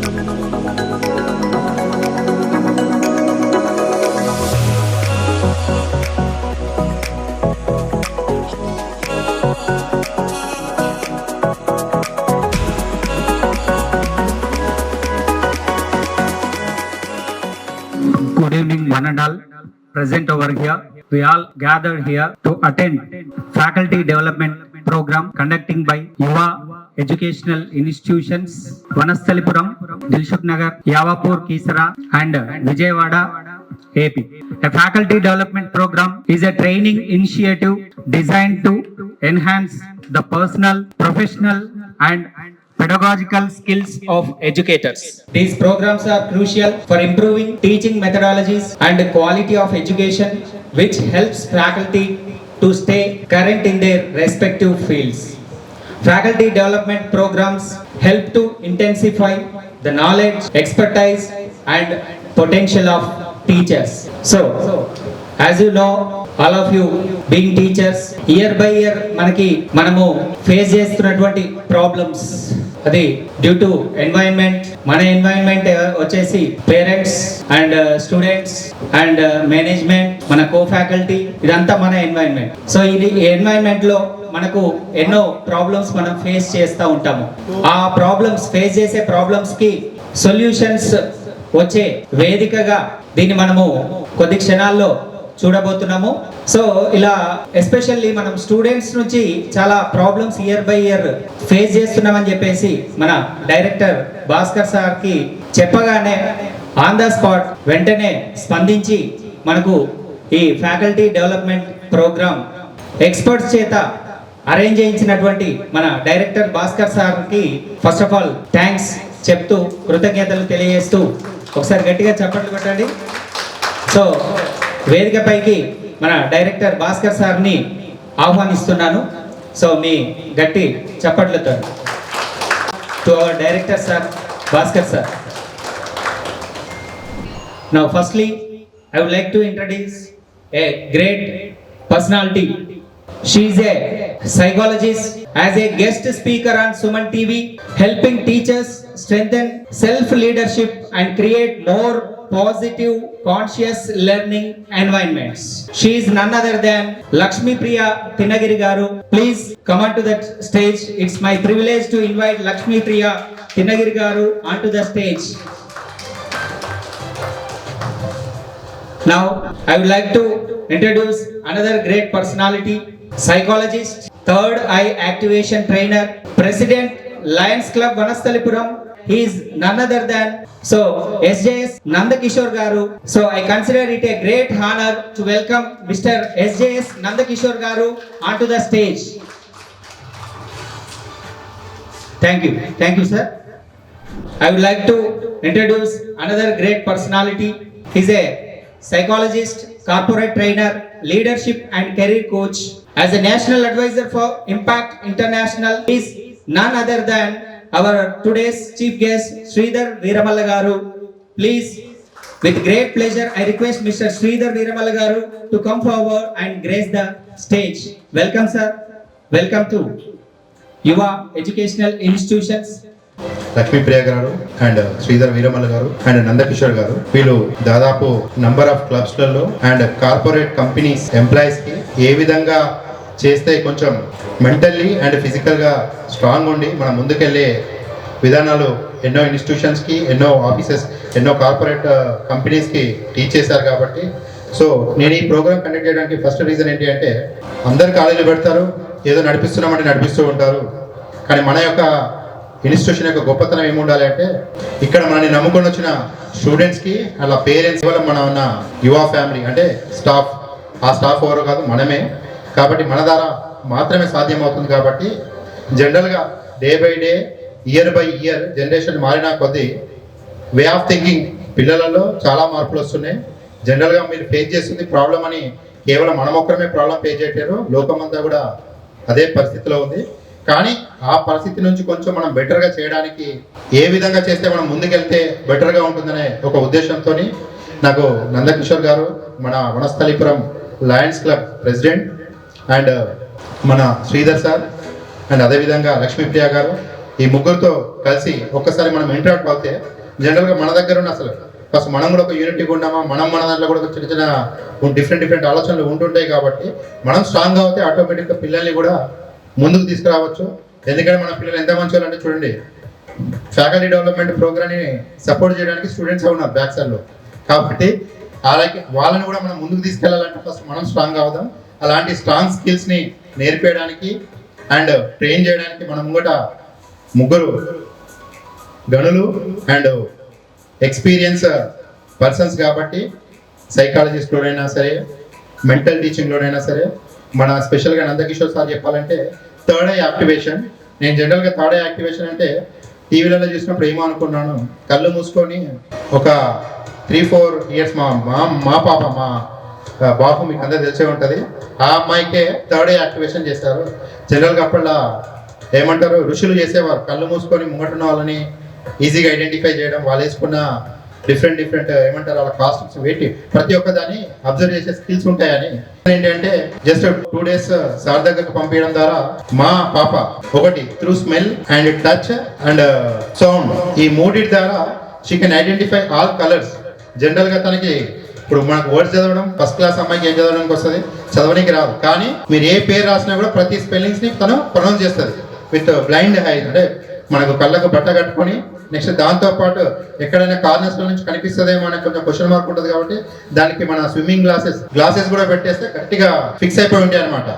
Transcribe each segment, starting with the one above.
Good evening, one and all present over here. We all gathered here to attend faculty development program conducting by Yuva Educational Institutions, Vanasthalipuram, Dilshuk Nagar, Yavapur, Kisara and Vijayawada, AP. A faculty development program is a training initiative designed to enhance the personal, professional and pedagogical skills of educators. These programs are crucial for improving teaching methodologies and quality of education, which helps faculty to stay current in their respective fields. Faculty development programs help to intensify the knowledge, expertise and potential of teachers. So as you know, all of you being teachers, year by year మనము face చేస్తున్నటువంటి problems అది due to environment. మన environment వచ్చేసి parents and students and management, మన కో faculty, ఇదంతా మన environment. So ఇది environment లో మనకు ఎన్నో ప్రాబ్లమ్స్ మనం ఫేస్ చేస్తూ ఉంటాము. ఆ ప్రాబ్లమ్స్ ఫేస్ చేసే ప్రాబ్లమ్స్ కి సొల్యూషన్స్ వచ్చే వేదికగా దీన్ని మనము కొద్ది క్షణాల్లో చూడబోతున్నాము. సో ఇలా ఎస్పెషల్లీ మనం స్టూడెంట్స్ నుంచి చాలా problems year by year face చేస్తున్నామని చెప్పేసి మన డైరెక్టర్ భాస్కర్ సార్ కి చెప్పగానే ఆన్ ద స్పాట్ వెంటనే స్పందించి మనకు ఈ ఫ్యాకల్టీ డెవలప్మెంట్ ప్రోగ్రామ్ ఎక్స్పర్ట్స్ చేత అరేంజ్ చేయించినటువంటి మన డైరెక్టర్ భాస్కర్ సార్ కి ఫస్ట్ ఆఫ్ ఆల్ థ్యాంక్స్ చెప్తూ కృతజ్ఞతలు తెలియజేస్తూ ఒకసారి గట్టిగా చప్పట్లు కొట్టండి. సో వేదికపైకి మన డైరెక్టర్ భాస్కర్ సార్ని ఆహ్వానిస్తున్నాను. సో మీ గట్టి చప్పట్లతో to our director sir Bhaskar sir. Now firstly I would like to introduce a great personality. She is a psychologist as a guest speaker on Suman TV, helping teachers strengthen self leadership and create more positive conscious learning environments. She is none other than Lakshmi Priya Tinagiri garu. Please come onto that stage. It's my privilege to invite Lakshmi Priya Tinagiri garu onto the stage. Now I would like to introduce another great personality, psychologist, third eye activation trainer, president Lions Club Vanasthalipuram. He is none other than SJS Nandakishore garu. So I consider it a great honor to welcome Mr. SJS Nandakishore garu onto the stage. Thank you sir. I would like to introduce another great personality. He is a psychologist, corporate trainer, leadership and career coach. As a national advisor for Impact International, he is none other than our today's chief guest Sridhar Veeramalla garu. Please, with great pleasure I request Mr. Sridhar Veeramalla garu to come forward and grace the stage. Welcome sir. Welcome to Yuva Educational Institutions. Lakshmi Priya గారు and Sridhar Veeramalla గారు and Nandakishore గారు, వీళ్ళు దాదాపు number of క్లబ్స్లలో and corporate companies employees కి ఏ విధంగా చేస్తే కొంచెం మెంటల్లీ అండ్ ఫిజికల్గా స్ట్రాంగ్ ఉండి మనం ముందుకెళ్ళే విధానాలు ఎన్నో ఇన్స్టిట్యూషన్స్కి, ఎన్నో ఆఫీసెస్, ఎన్నో కార్పొరేట్ కంపెనీస్కి టీచ్ చేశారు. కాబట్టి సో నేను ఈ ప్రోగ్రామ్ కండక్ట్ చేయడానికి ఫస్ట్ రీజన్ ఏంటి అంటే, అందరు కాలేజీలు పెడతారు, ఏదో నడిపిస్తున్నామంటే నడిపిస్తూ ఉంటారు, కానీ మన యొక్క ఇన్స్టిట్యూషన్ యొక్క గొప్పతనం ఏముండాలి అంటే, ఇక్కడ మనని నమ్ముకొని వచ్చిన స్టూడెంట్స్కి అలా పేరెంట్స్ వల్ల మన ఉన్న యువ ఫ్యామిలీ అంటే స్టాఫ్, ఆ స్టాఫ్ ఎవరో కాదు మనమే. కాబట్టి మన ద్వారా మాత్రమే సాధ్యమవుతుంది. కాబట్టి జనరల్గా day by day, year by year generation మారిన కొద్దీ వే ఆఫ్ థింకింగ్ పిల్లలలో చాలా మార్పులు వస్తున్నాయి. జనరల్గా మీరు ఫేస్ చేస్తుంది ప్రాబ్లం అని కేవలం మనం ఒక్కరమే ప్రాబ్లం ఫేస్ చేయట్లేరు, లోకమంతా కూడా అదే పరిస్థితిలో ఉంది. కానీ ఆ పరిస్థితి నుంచి కొంచెం మనం బెటర్గా చేయడానికి ఏ విధంగా చేస్తే మనం ముందుకెళ్తే బెటర్గా ఉంటుందనే ఒక ఉద్దేశంతో నాకు నందకిషోర్ గారు, మన Vanasthalipuram Lions club president, and మన శ్రీధర్ సార్, అండ్ అదేవిధంగా లక్ష్మీప్రియ గారు, ఈ ముగ్గురితో కలిసి ఒక్కసారి మనం ఇంటరాక్ట్ అవుతే జనరల్గా మన దగ్గర ఉన్న అసలు ఫస్ట్ మనం కూడా ఒక యూనిటీగా ఉన్నామా, మన దాంట్లో కూడా చిన్న చిన్న డిఫరెంట్ ఆలోచనలు ఉంటుంటాయి. కాబట్టి మనం స్ట్రాంగ్ అవుతే ఆటోమేటిక్గా పిల్లల్ని కూడా ముందుకు తీసుకురావచ్చు. ఎందుకంటే మన పిల్లలు ఎంత మంచి అంటే చూడండి, ఫ్యాకల్టీ డెవలప్మెంట్ ప్రోగ్రామ్ని సపోర్ట్ చేయడానికి స్టూడెంట్స్ ఉన్నారు బ్యాక్ సైడ్లో. కాబట్టి అలాగే వాళ్ళని కూడా మనం ముందుకు తీసుకెళ్లాలంటే ఫస్ట్ మనం స్ట్రాంగ్ అవుదాం. అలాంటి స్ట్రాంగ్ స్కిల్స్ని నేర్పేయడానికి అండ్ ట్రైన్ చేయడానికి మనం ముంగట ముగ్గురు గనులు అండ్ ఎక్స్పీరియన్స్ పర్సన్స్ కాబట్టి సైకాలజిస్ట్లోనైనా సరే, మెంటల్ టీచింగ్లోనైనా సరే, మన స్పెషల్గా నందకిషోర్ సార్ చెప్పాలంటే థర్డ్ ఐ యాక్టివేషన్. నేను జనరల్గా థర్డ్ ఐ యాక్టివేషన్ అంటే టీవీలలో చూసినప్పుడు ఏమో అనుకున్నాను, కళ్ళు మూసుకొని ఒక 3-4 ఇయర్స్ మా పాప మా బాబు మీకు అందరూ తెలిసే ఉంటుంది, ఆ అమ్మాయికే థర్డ్ ఐ యాక్టివేషన్ చేశారు. జనరల్గా అప్పట్లో ఏమంటారు, ఋషులు చేసేవారు, కళ్ళు మూసుకొని ముంగటున్న వాళ్ళని ఈజీగా ఐడెంటిఫై చేయడం, వాళ్ళు వేసుకున్న డిఫరెంట్ ఏమంటారు వాళ్ళ కాస్ట్యూమ్స్ వేటి ప్రతి ఒక్క దాన్ని అబ్జర్వ్ చేసే స్కిల్స్ ఉంటాయని. ఏంటంటే జస్ట్ 2 days సార్ దగ్గరకు పంపించడం ద్వారా మా పాప ఒకటి through smell and touch and sound, ఈ మూడిటి ద్వారా she can identify all colours. జనరల్గా తనకి ఇప్పుడు మనకు వర్డ్స్ చదవడం ఫస్ట్ క్లాస్ అమ్మాయికి ఏం చదవడానికి వస్తుంది, చదవడానికి రాదు. కానీ మీరు ఏ పేరు రాసినా కూడా ప్రతి స్పెల్లింగ్స్ని తను ప్రొనౌన్స్ చేస్తుంది విత్ బ్లైండ్ ఐ, అంటే మనకు కళ్ళకు బట్ట కట్టుకొని. నెక్స్ట్ దాంతోపాటు ఎక్కడైనా కార్నర్స్లో నుంచి కనిపిస్తుందేమో అనే కొంచెం క్వశ్చన్ మార్క్ ఉంటుంది. కాబట్టి దానికి మన స్విమ్మింగ్ గ్లాసెస్ కూడా పెట్టేస్తే గట్టిగా ఫిక్స్ అయిపోయి ఉంటాయి అనమాట.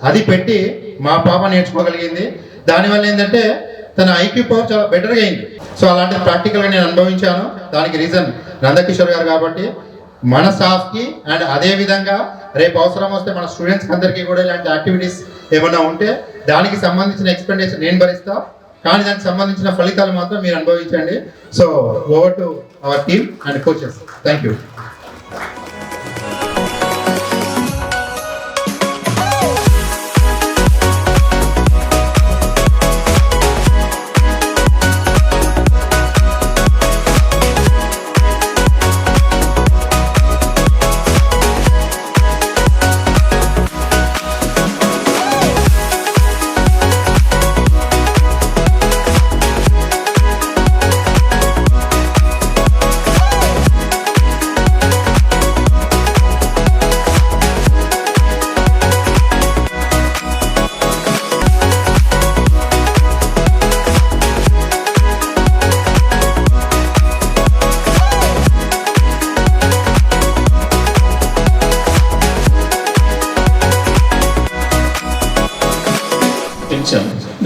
అది పెట్టి మా పాప నేర్చుకోగలిగింది. దానివల్ల ఏంటంటే తన ఐక్యూ పవర్ చాలా బెటర్గా అయింది. సో అలాంటి ప్రాక్టికల్గా నేను అనుభవించాను. దానికి రీజన్ నందకిషోర్ గారు. కాబట్టి మన స్టాఫ్కి అండ్ అదేవిధంగా రేపు అవసరం వస్తే మన స్టూడెంట్స్కి అందరికీ కూడా ఇలాంటి యాక్టివిటీస్ ఏమైనా ఉంటే దానికి సంబంధించిన ఎక్స్పెండిచర్ నేను భరిస్తా, కానీ దానికి సంబంధించిన ఫలితాలు మాత్రం మీరు అనుభవించండి. So over to our team and coaches. Thank you.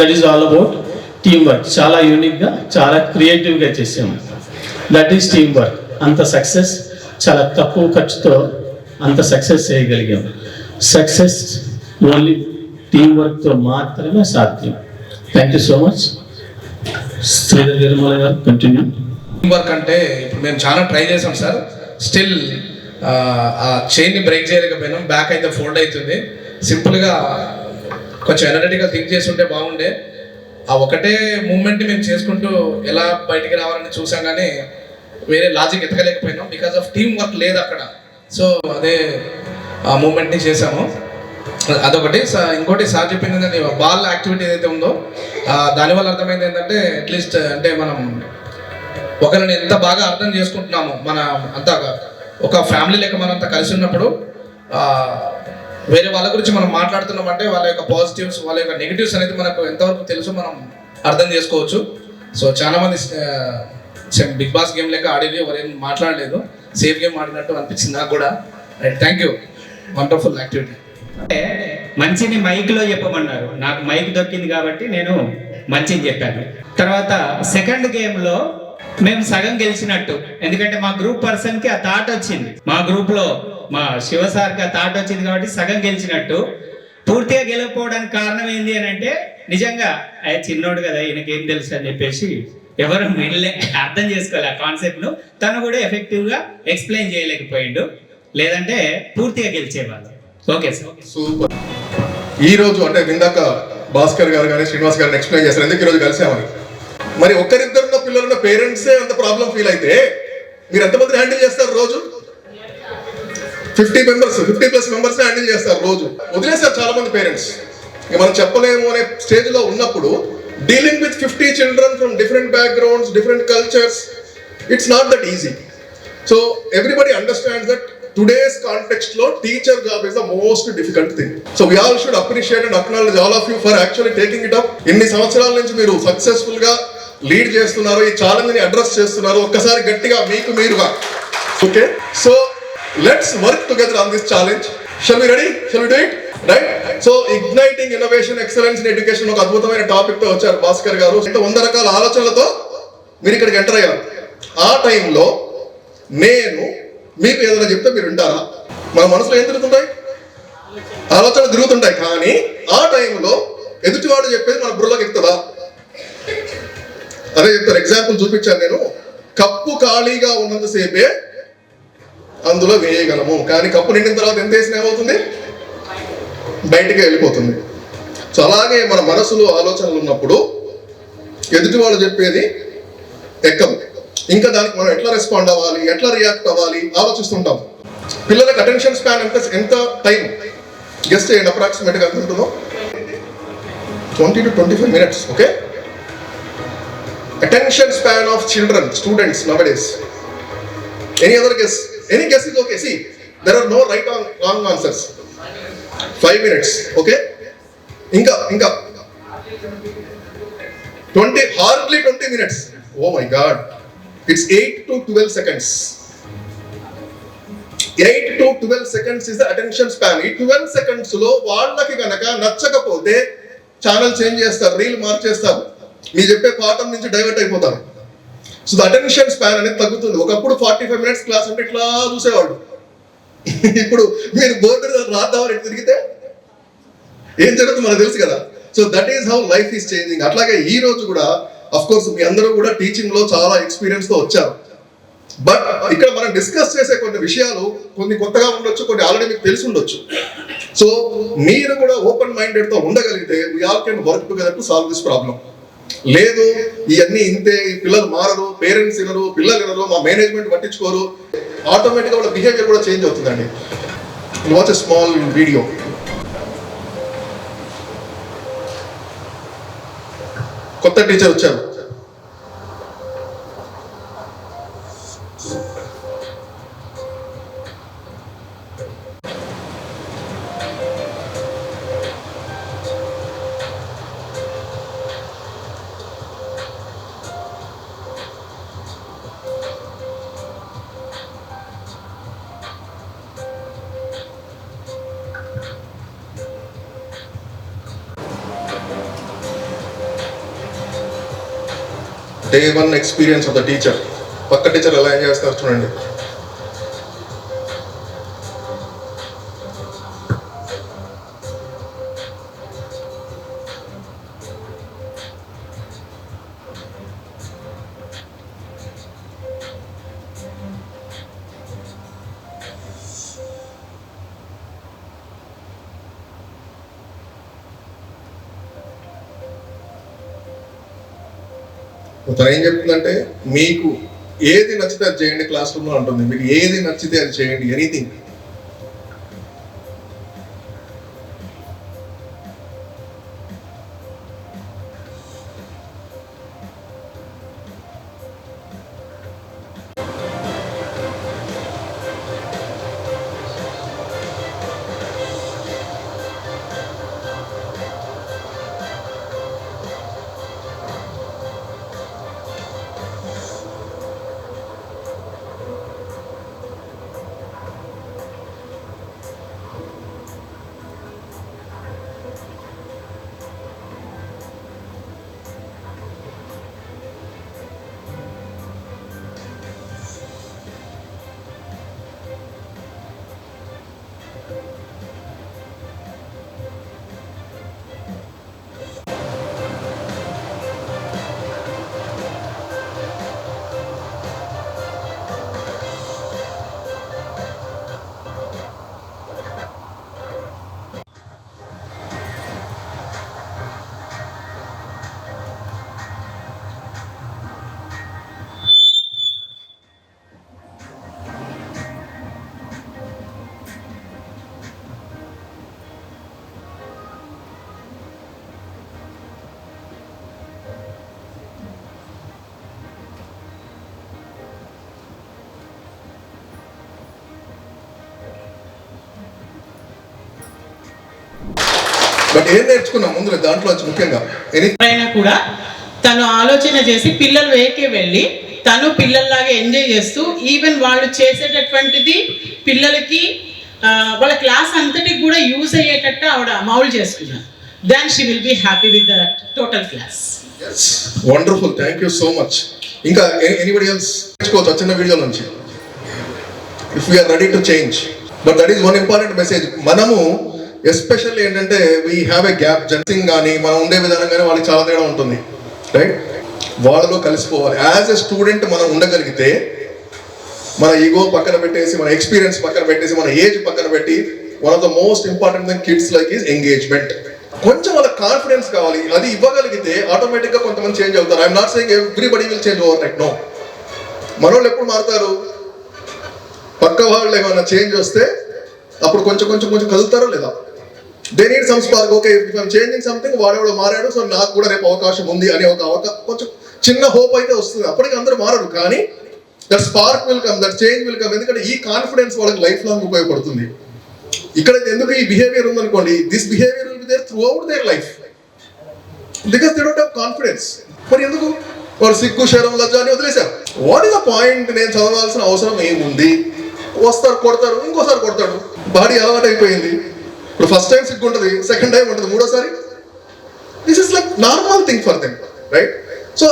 That is all about team work. చాలా యూనిక్గా, చాలా క్రియేటివ్గా చేసాము. దట్ ఈస్ టీమ్ వర్క్. అంత సక్సెస్ చాలా తక్కువ ఖర్చుతో అంత సక్సెస్ చేయగలిగాం. సక్సెస్ ఓన్లీ టీమ్ వర్క్తో మాత్రమే సాధ్యం. Thank you so much. Sridhar Veera Mallu గారు కంటిన్యూ. టీమ్ వర్క్ అంటే ఇప్పుడు మేము చాలా ట్రై చేసాం సార్, స్టిల్ ఆ చైన్ని బ్రేక్ చేయలేకపోయినాం. బ్యాక్ అయితే ఫోల్డ్ అవుతుంది. సింపుల్గా కొంచెం ఎనర్జెటిక్గా థింక్ చేస్తుంటే బాగుండే. ఆ ఒకటే మూమెంట్ని మేము చేసుకుంటూ ఎలా బయటికి రావాలని చూసాం, కానీ వేరే లాజిక్ ఎతకలేకపోయినాం. బికాస్ ఆఫ్ టీమ్ వర్క్ లేదు అక్కడ. సో అదే ఆ మూమెంట్ని చేసాము. అదొకటి. ఇంకోటి సార్ చెప్పింది ఏంటంటే బాల్ యాక్టివిటీ ఏదైతే ఉందో దానివల్ల అర్థమైంది ఏంటంటే అట్లీస్ట్ అంటే మనం ఒకరిని ఎంత బాగా అర్థం చేసుకుంటున్నాము, మన అంతా ఒక ఫ్యామిలీ లెక్క మనం అంతా కలిసి ఉన్నప్పుడు వేరే వాళ్ళ గురించి మనం మాట్లాడుతున్నామంటే వాళ్ళ యొక్క పాజిటివ్స్, వాళ్ళ యొక్క నెగిటివ్స్ అనేది మనకు ఎంతవరకు తెలుసు మనం అర్థం చేసుకోవచ్చు. సో చాలా మంది బిగ్ బాస్ గేమ్ లెక్క ఆడేది, ఎవరేం మాట్లాడలేదు, సేఫ్ గేమ్ ఆడినట్టు అనిపించింది నాకు కూడా. Right, thank you. Wonderful activity. అంటే మంచిని మైక్లో చెప్పమన్నారు, నాకు మైక్ దొరికింది కాబట్టి నేను మంచిని చెప్పాను. తర్వాత సెకండ్ గేమ్లో మేము సగం గెలిచినట్టు, ఎందుకంటే మా గ్రూప్ పర్సన్కి ఆ థాట్ వచ్చింది, మా గ్రూప్లో మా శివ సార్కి ఆ థాట్ వచ్చింది కాబట్టి సగం గెలిచినట్టు. పూర్తిగా గెలవకపోవడానికి కారణం ఏంటి అని అంటే నిజంగా చిన్నోడు కదా ఈయనకేం తెలుసు అని చెప్పేసి ఎవరు వీళ్ళే అర్థం చేసుకోలే ఆ కాన్సెప్ట్ను. తను కూడా ఎఫెక్టివ్గా ఎక్స్ప్లెయిన్ చేయలేకపోయిండు, లేదంటే పూర్తిగా గెలిచేవాళ్ళు. Okay sir, super. ఈ రోజు అంటే ఇందాక భాస్కర్ గారు కానీ శ్రీనివాస్ గారిని ఎక్స్ప్లెయిన్ చేస్తారు ఎందుకు ఈరోజు కలిసామని. మరి ఒక్కరిద్దరున్న పిల్లలున్న పేరెంట్సే అంత ప్రాబ్లం ఫీల్ అయితే మీరు ఎంతమంది హ్యాండిల్ చేస్తారు రోజు? 50+ మెంబర్స్ హ్యాండిల్ చేస్తారు రోజు. వదిలేస్తారు చాలా మంది పేరెంట్స్. ఇక మనం చెప్పలేము అనే స్టేజ్లో ఉన్నప్పుడు dealing with 50 children from different backgrounds, different cultures, it's not that easy. So everybody understands that today's context lo teacher job is the most difficult thing. So we all should appreciate and acknowledge all of you for actually taking it up. ఇన్ని సంవత్సరాల నుంచి మీరు successful గా lead చేస్తున్నారు, ఈ challenge ని address చేస్తున్నారు. ఒక్కసారి గట్టిగా మీకు మీరుగా. Okay, so let's work together on this challenge. Shall we ready? Shall we do it? Right. So igniting innovation excellence in education ఒక అద్భుతమైన టాపిక్ తో వచ్చారు భాస్కర్ గారు. 100 రకాల ఆలోచనలతో మీరు ఇక్కడికి ఎంటర్ అయ్యారు. ఆ టైంలో నేను మీకు ఏదైనా చెప్తే మీరు వింటారా? మన మనసులో ఏం తిరుగుతుంటాయి? ఆలోచనలు తిరుగుతుంటాయి. కానీ ఆ టైంలో ఎదుటివాడు చెప్పేది మన బుర్రలోకి ఎక్కుతుందా? అదే చెప్తారు. ఎగ్జాంపుల్ చూపించాను నేను. కప్పు ఖాళీగా ఉన్నంతసేపే అందులో వేయగలము, కానీ కప్పు నిండిన తర్వాత ఎంత వేసిన ఏమవుతుంది? బయటికి వెళ్ళిపోతుంది. సో అలాగే మన మనసులో ఆలోచనలు ఉన్నప్పుడు ఎదుటి వాళ్ళు చెప్పేది ఎక్కదు. ఇంకా దానికి మనం ఎట్లా రెస్పాండ్ అవ్వాలి, ఎట్లా రియాక్ట్ అవ్వాలి ఆలోచిస్తుంటాం. పిల్లలకు అటెన్షన్ స్పాన్ ఎంత టైం గెస్ట్ చేయండి, అప్రాక్సిమేట్గా ఎంత ఉంటుందో? 20 to 25 minutes. Okay, attention span of children, students nowadays. Any other guess? Any guess is okay. See, there are no right or wrong answers. 5 minutes. Okay, ఇంకా 20, hardly 20 minutes. Oh my god, it's 8 to 12 seconds. 8 to 12 seconds is the attention span. ఈ 12 seconds లో వాళ్ళకి గనక నచ్చకపోతే channel change చేస్తారు, reel మార్చేస్తారు, మీ చెప్పే పాఠం నుంచి డైవర్ట్ అయిపోతారు. సో ద అటెన్షన్ స్పాన్ అనేది తగ్గుతుంది. ఒకప్పుడు 45 minutes క్లాస్ అంటే ఇట్లా చూసేవాడు. ఇప్పుడు మీరు బోర్డు రాద్దామని తిరిగితే ఏం జరుగుతుంది మనకు తెలుసు కదా. So that is how life is changing. అట్లాగే ఈ రోజు కూడా అఫ్ కోర్స్ మీ అందరూ కూడా టీచింగ్ లో చాలా ఎక్స్పీరియన్స్ తో వచ్చారు. బట్ ఇక్కడ మనం డిస్కస్ చేసే కొన్ని విషయాలు కొన్ని కొత్తగా ఉండొచ్చు, కొన్ని ఆల్రెడీ మీకు తెలిసి ఉండొచ్చు. సో మీరు కూడా ఓపెన్ మైండెడ్ తో ఉండగలిగితే we all can work together to solve this problem. లేదు ఇవన్నీ ఇంతే, ఈ పిల్లలు మారరు, పేరెంట్స్ వినరు, పిల్లలు వినరు, మా మేనేజ్మెంట్ పట్టించుకోరు, ఆటోమేటిక్గా వాళ్ళ బిహేవియర్ కూడా చేంజ్ అవుతుందండి. Watch a small video. కొత్త టీచర్ వచ్చారు. Day 1 experience of the teacher. పక్క టీచర్ ఎలా ఎంజాయ్ చేస్తారు చూడండి. తను ఏం చెప్తుందంటే, మీకు ఏది నచ్చితే అది చేయండి క్లాస్ రూమ్లో అంటుంది. మీకు ఏది నచ్చితే అది చేయండి, ఎనీథింగ్. బట్ ఏం నేర్చుకున్నాం ముందు దాంట్లో వచ్చి ముఖ్యంగా అయినా కూడా తను ఆలోచన చేసి పిల్లలు వేకే వెళ్ళి తను పిల్లల్లాగా ఎంజాయ్ చేస్తూ ఈవెన్ వాళ్ళు చేసేటటువంటిది పిల్లలకి వాళ్ళ క్లాస్ అంతటికి కూడా యూజ్ అయ్యేటట్టు ఆవిడ మౌల్డ్ చేసుకున్నారు. Then she will be happy with the total class. Wonderful, thank you so much. ఇంకా ఎనీబడి ఎల్స్ నేర్చుకోవచ్చు చిన్న వీడియో నుంచి, if we're ready to change. But that is one important message. మనము ఎస్పెషల్లీ ఏంటంటే we have a gap. Judging కానీ మనం ఉండే విధానం కానీ వాళ్ళకి చాలా తేడా ఉంటుంది, రైట్? వాళ్ళలో కలిసిపోవాలి. యాజ్ ఎ స్టూడెంట్ మనం ఉండగలిగితే మన ఈగో పక్కన పెట్టేసి, మన ఎక్స్పీరియన్స్ పక్కన పెట్టేసి, మన ఏజ్ పక్కన పెట్టి, one of the most important thing kids like is engagement. కొంచెం వాళ్ళ కాన్ఫిడెన్స్ కావాలి. అది ఇవ్వగలిగితే ఆటోమేటిక్గా కొంతమంది చేంజ్ అవుతారు. I'm not saying everybody will change overnight, no. మనోళ్ళు ఎప్పుడు మారుతారు? పక్క వాళ్ళు ఏమైనా చేంజ్ వస్తే అప్పుడు కొంచెం కొంచెం కొంచెం కదులుతారో లేదా? They need some spark. Okay, if I'm changing something, వాడేవాడు మారాడు, సో నాకు కూడా రేపు అవకాశం ఉంది అనే ఒక కొంచెం చిన్న హోప్ అయితే వస్తుంది. అప్పటికి అందరూ మారరు, కానీ that spark will come, that change will come. ఎందుకంటే ఈ కాన్ఫిడెన్స్ వాళ్ళకి లైఫ్ లాంగ్ ఉపయోగపడుతుంది. ఇక్కడ ఎందుకు ఈ బిహేవియర్ ఉందనుకోండి, this behaviour will be there throughout their life, because they don't have confidence. మరి ఎందుకు వాడు సిగ్గు, శరం, లజ్జ అని వదిలేశారు. What is the point? నేను చదవాల్సిన అవసరం ఏముంది? వస్తారు, కొడతారు, ఇంకోసారి కొడతాడు. బాడీ అలవాటు అయిపోయింది. ఇప్పుడు ఫస్ట్ టైం సిగ్గు ఉంటుంది, సెకండ్ టైం ఉంటుంది, మూడోసారి this is like normal thing for them, right? So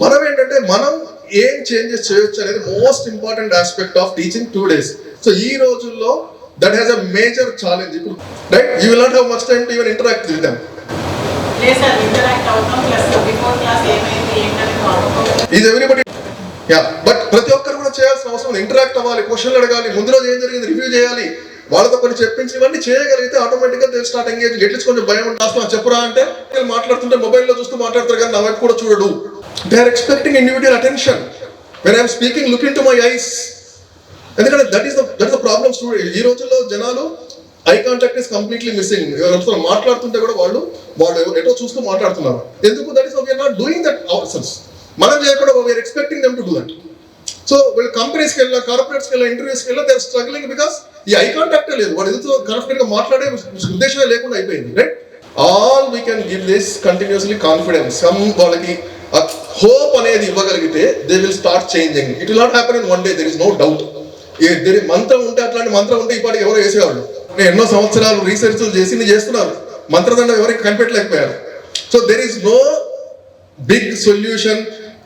మనం ఏంటంటే మనం ఏం చేంజెస్ చేయొచ్చు అనేది most important aspect of teaching 2 days. So ఈ రోజుల్లో that has a major challenge ఇప్పుడు, right? You will not have much time to even interact with them. Is everybody, yeah, but ప్రతి ఒక్కరు కూడా చేయాల్సిన అవసరం, ఇంటరాక్ట్ అవ్వాలి, క్వశ్చన్లు అడగాలి, ముందు రోజు ఏం జరిగింది రివ్యూ చేయాలి, వాళ్ళతో కొన్ని చెప్పించి ఇవన్నీ చేయగలిగితే ఆటోమేటిక్గా దే స్టార్ట్ ఎంగేజ్. ఎట్లీస్ట్ కొంచెం భయం ఉంటుంది, చెప్పురా అంటే మాట్లాడుతుంటే మొబైల్లో చూస్తూ మాట్లాడతారు, కానీ నా వైపు కూడా చూడడు. They are expecting individual attention. When I'm speaking, look into my eyes. ఎందుకంటే దట్ ఈస్ ద ప్రాబ్లమ్. ఈ రోజుల్లో జనాలు eye contact is completely missing. ఎవరు మాట్లాడుతుంటే కూడా వాళ్ళు ఎటో చూస్తూ మాట్లాడుతున్నారు. ఎందుకు? That is we're not doing that ourselves. మనం చేయకుండా we're expecting them to do that. So వీళ్ళు కంపెనీస్కి వెళ్ళినా, కార్పొరేట్స్కి వెళ్ళినా, ఇంటర్వ్యూస్కి వెళ్ళినా దే ఆర్ స్ట్రగ్లింగ్ బికాస్ ఈ ఐ కాంటాక్టే లేదు. వాడు ఎదుగుతూ కాన్ఫిడెంట్ గా మాట్లాడే ఉద్దేశమే లేకుండా అయిపోయింది, right? All we can give this continuously confidence. వాళ్ళకి హోప్ అనేది ఇవ్వగలిగితే they will start changing. It will not happen in one day, there is no doubt. మంత్రం ఉంటే, అట్లాంటి మంత్రం ఉంటే ఈ పాటికి ఎవరో వేసేవాళ్ళు. నేను ఎన్నో సంవత్సరాలు రీసెర్చ్ చేసి చేస్తున్నారు, మంత్రదండం ఎవరికి కనిపెట్టలేకపోయారు. So there is no big solution,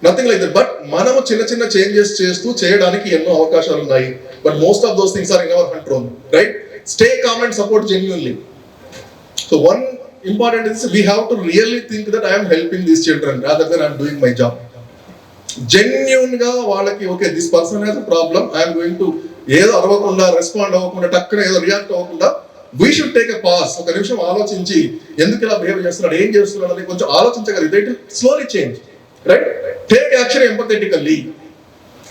nothing like that. But మనము చిన్న చిన్న చేంజెస్ చేస్తూ చేయడానికి ఎన్నో అవకాశాలు ఉన్నాయి. But most of those things are in our control, right? Stay calm and support genuinely. So one important is we have to really think that I am helping these children rather than I am doing my job. Genuine ga వాళ్ళకి okay this person has a problem, I'm going to ఏదో అరవకుండా, respond అవ్వకుండా, టక్కున ఏదో react అవ్వకుండా, we should take a pass. ఒక నిమిషం ఆలోచించి ఎందుకు ఇలా బిహేవ్ చేస్తున్నాడు, ఏం చేస్తున్నాడు అని కొంచెం ఆలోచించగలిగితే it will slowly change, right? Take action empathetically.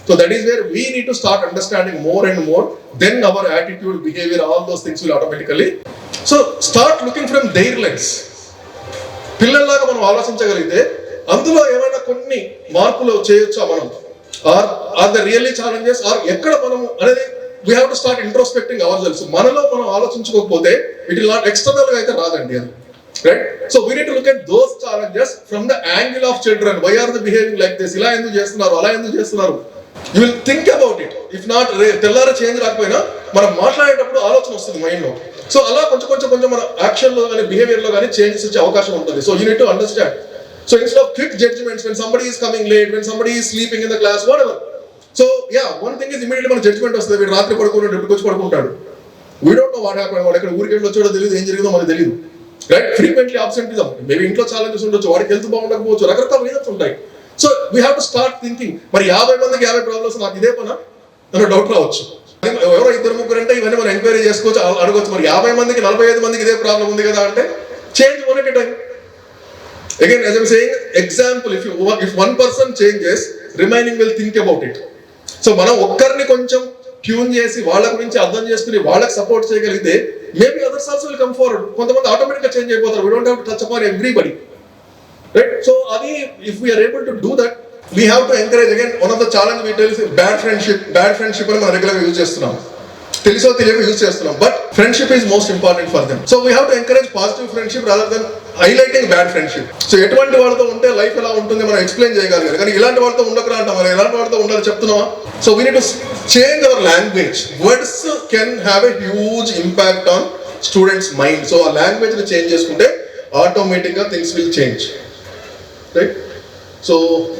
So that is where we need to start understanding more and more. Then our attitude, behavior, all those things will automatically. So start looking from their lens. పిల్లల్లాగా మనం ఆలోచించగలిగితే అందులో ఏమైనా కొన్ని మార్పులు చేయొచ్చా మనం, or the really challenges, or ఎక్కడ మనము అనేది we have to start introspecting our selves. మనలో మనం ఆలోచించుకోకపోతే ఇట్ విల్ నాట్, ఎక్స్టర్నల్ గా అయితే రాదండి అది, right? So we need to look at those challenges from the angle of children. Why are the behaving like this? ఇలా ఎందుకు చేస్తున్నారు, అలా ఎందుకు చేస్తున్నారు? You will think about it. If not తెల్లారా change రాకపోయినా మనం మాట్లాడేటప్పుడు ఆలోచన వస్తుంది మైండ్ లో. సో అలా కొంచెం కొంచెం కొంచెం మన యాక్షన్ లో కానీ బిహేవియర్ లో కానీ చేంజెస్ వచ్చే అవకాశం ఉంటుంది. So you need to understand. So instead of quick judgements, when somebody is coming late, when somebody is sleeping in the class, whatever. So yeah, one thing is immediately మన judgement వస్తుంది. వీడు రాత్రి పడుకున్నాడు, ఎప్పుడు వచ్చి పడుకుంటాడు, we don't know what happen. వాడు ఎక్కడ ఊరికి వెళ్ళి వచ్చాడో తెలియదు, ఏం జరిగిందో మనకు తెలియదు, రైట్? ఫ్రీక్వెంట్లీ అబ్సెంటిజం, మేబీ ఇంట్లో ఛాలెంజెస్ ఉండొచ్చు, వాడికి హెల్త్ బాగుండకపోవచ్చు, రకరకాల రీజన్స్ ఉంటాయి. So we have to start thinking. మరి 50 మందికి 50 ప్రాబ్లమ్స్, నాకు ఇదే పనా అన్న డౌట్ రావచ్చు. ఎవరో 2-3 అంటే ఇవన్నీ మనం ఎంక్వైరీ చేసుకోవచ్చు, అడగవచ్చు. మరి 50 మందికి 45 మందికి ఇదే ప్రాబ్లం ఉంది కదా అంటే change one at a time. Again, as I'm saying, example, if one person changes, remaining will think about it. So మనం ఒక్కరిని కొంచెం ట్యూన్ చేసి వాళ్ళ గురించి అర్థం చేసుకుని వాళ్ళకి సపోర్ట్ చేయగలిగితే maybe others also will come forward. కొంతమంది ఆటోమేటిక్ గా చేంజ్ అయిపోతారు. We don't have to touch upon everybody, right? So adi, if we are able to do that, we have to encourage. Again, one of the challenge we tell is bad friendship అని మనం regular గా use చేస్తున్నాం. తెలుసో తెలియక use చేస్తున్నాం. But friendship is most important for them. So we have to encourage positive friendship rather than highlighting bad friendship. So ఎటువంటి వాళ్ళతో ఉంటే లైఫ్ ఎలా ఉంటుంది మనం ఎక్స్ప్లెయిన్ చేయగలిగారు, కానీ ఇలాంటి వాళ్ళతో ఉండకరా అంటాం. మనం ఎలాంటి వాళ్ళతో ఉండాలి చెప్తున్నావా? So we need to change our language. Words can have a huge impact on students mind. So ఆ లాంగ్వేజ్ ని చేంజ్ చేసుకుంటే ఆటోమేటిక్ గా things will change, right? So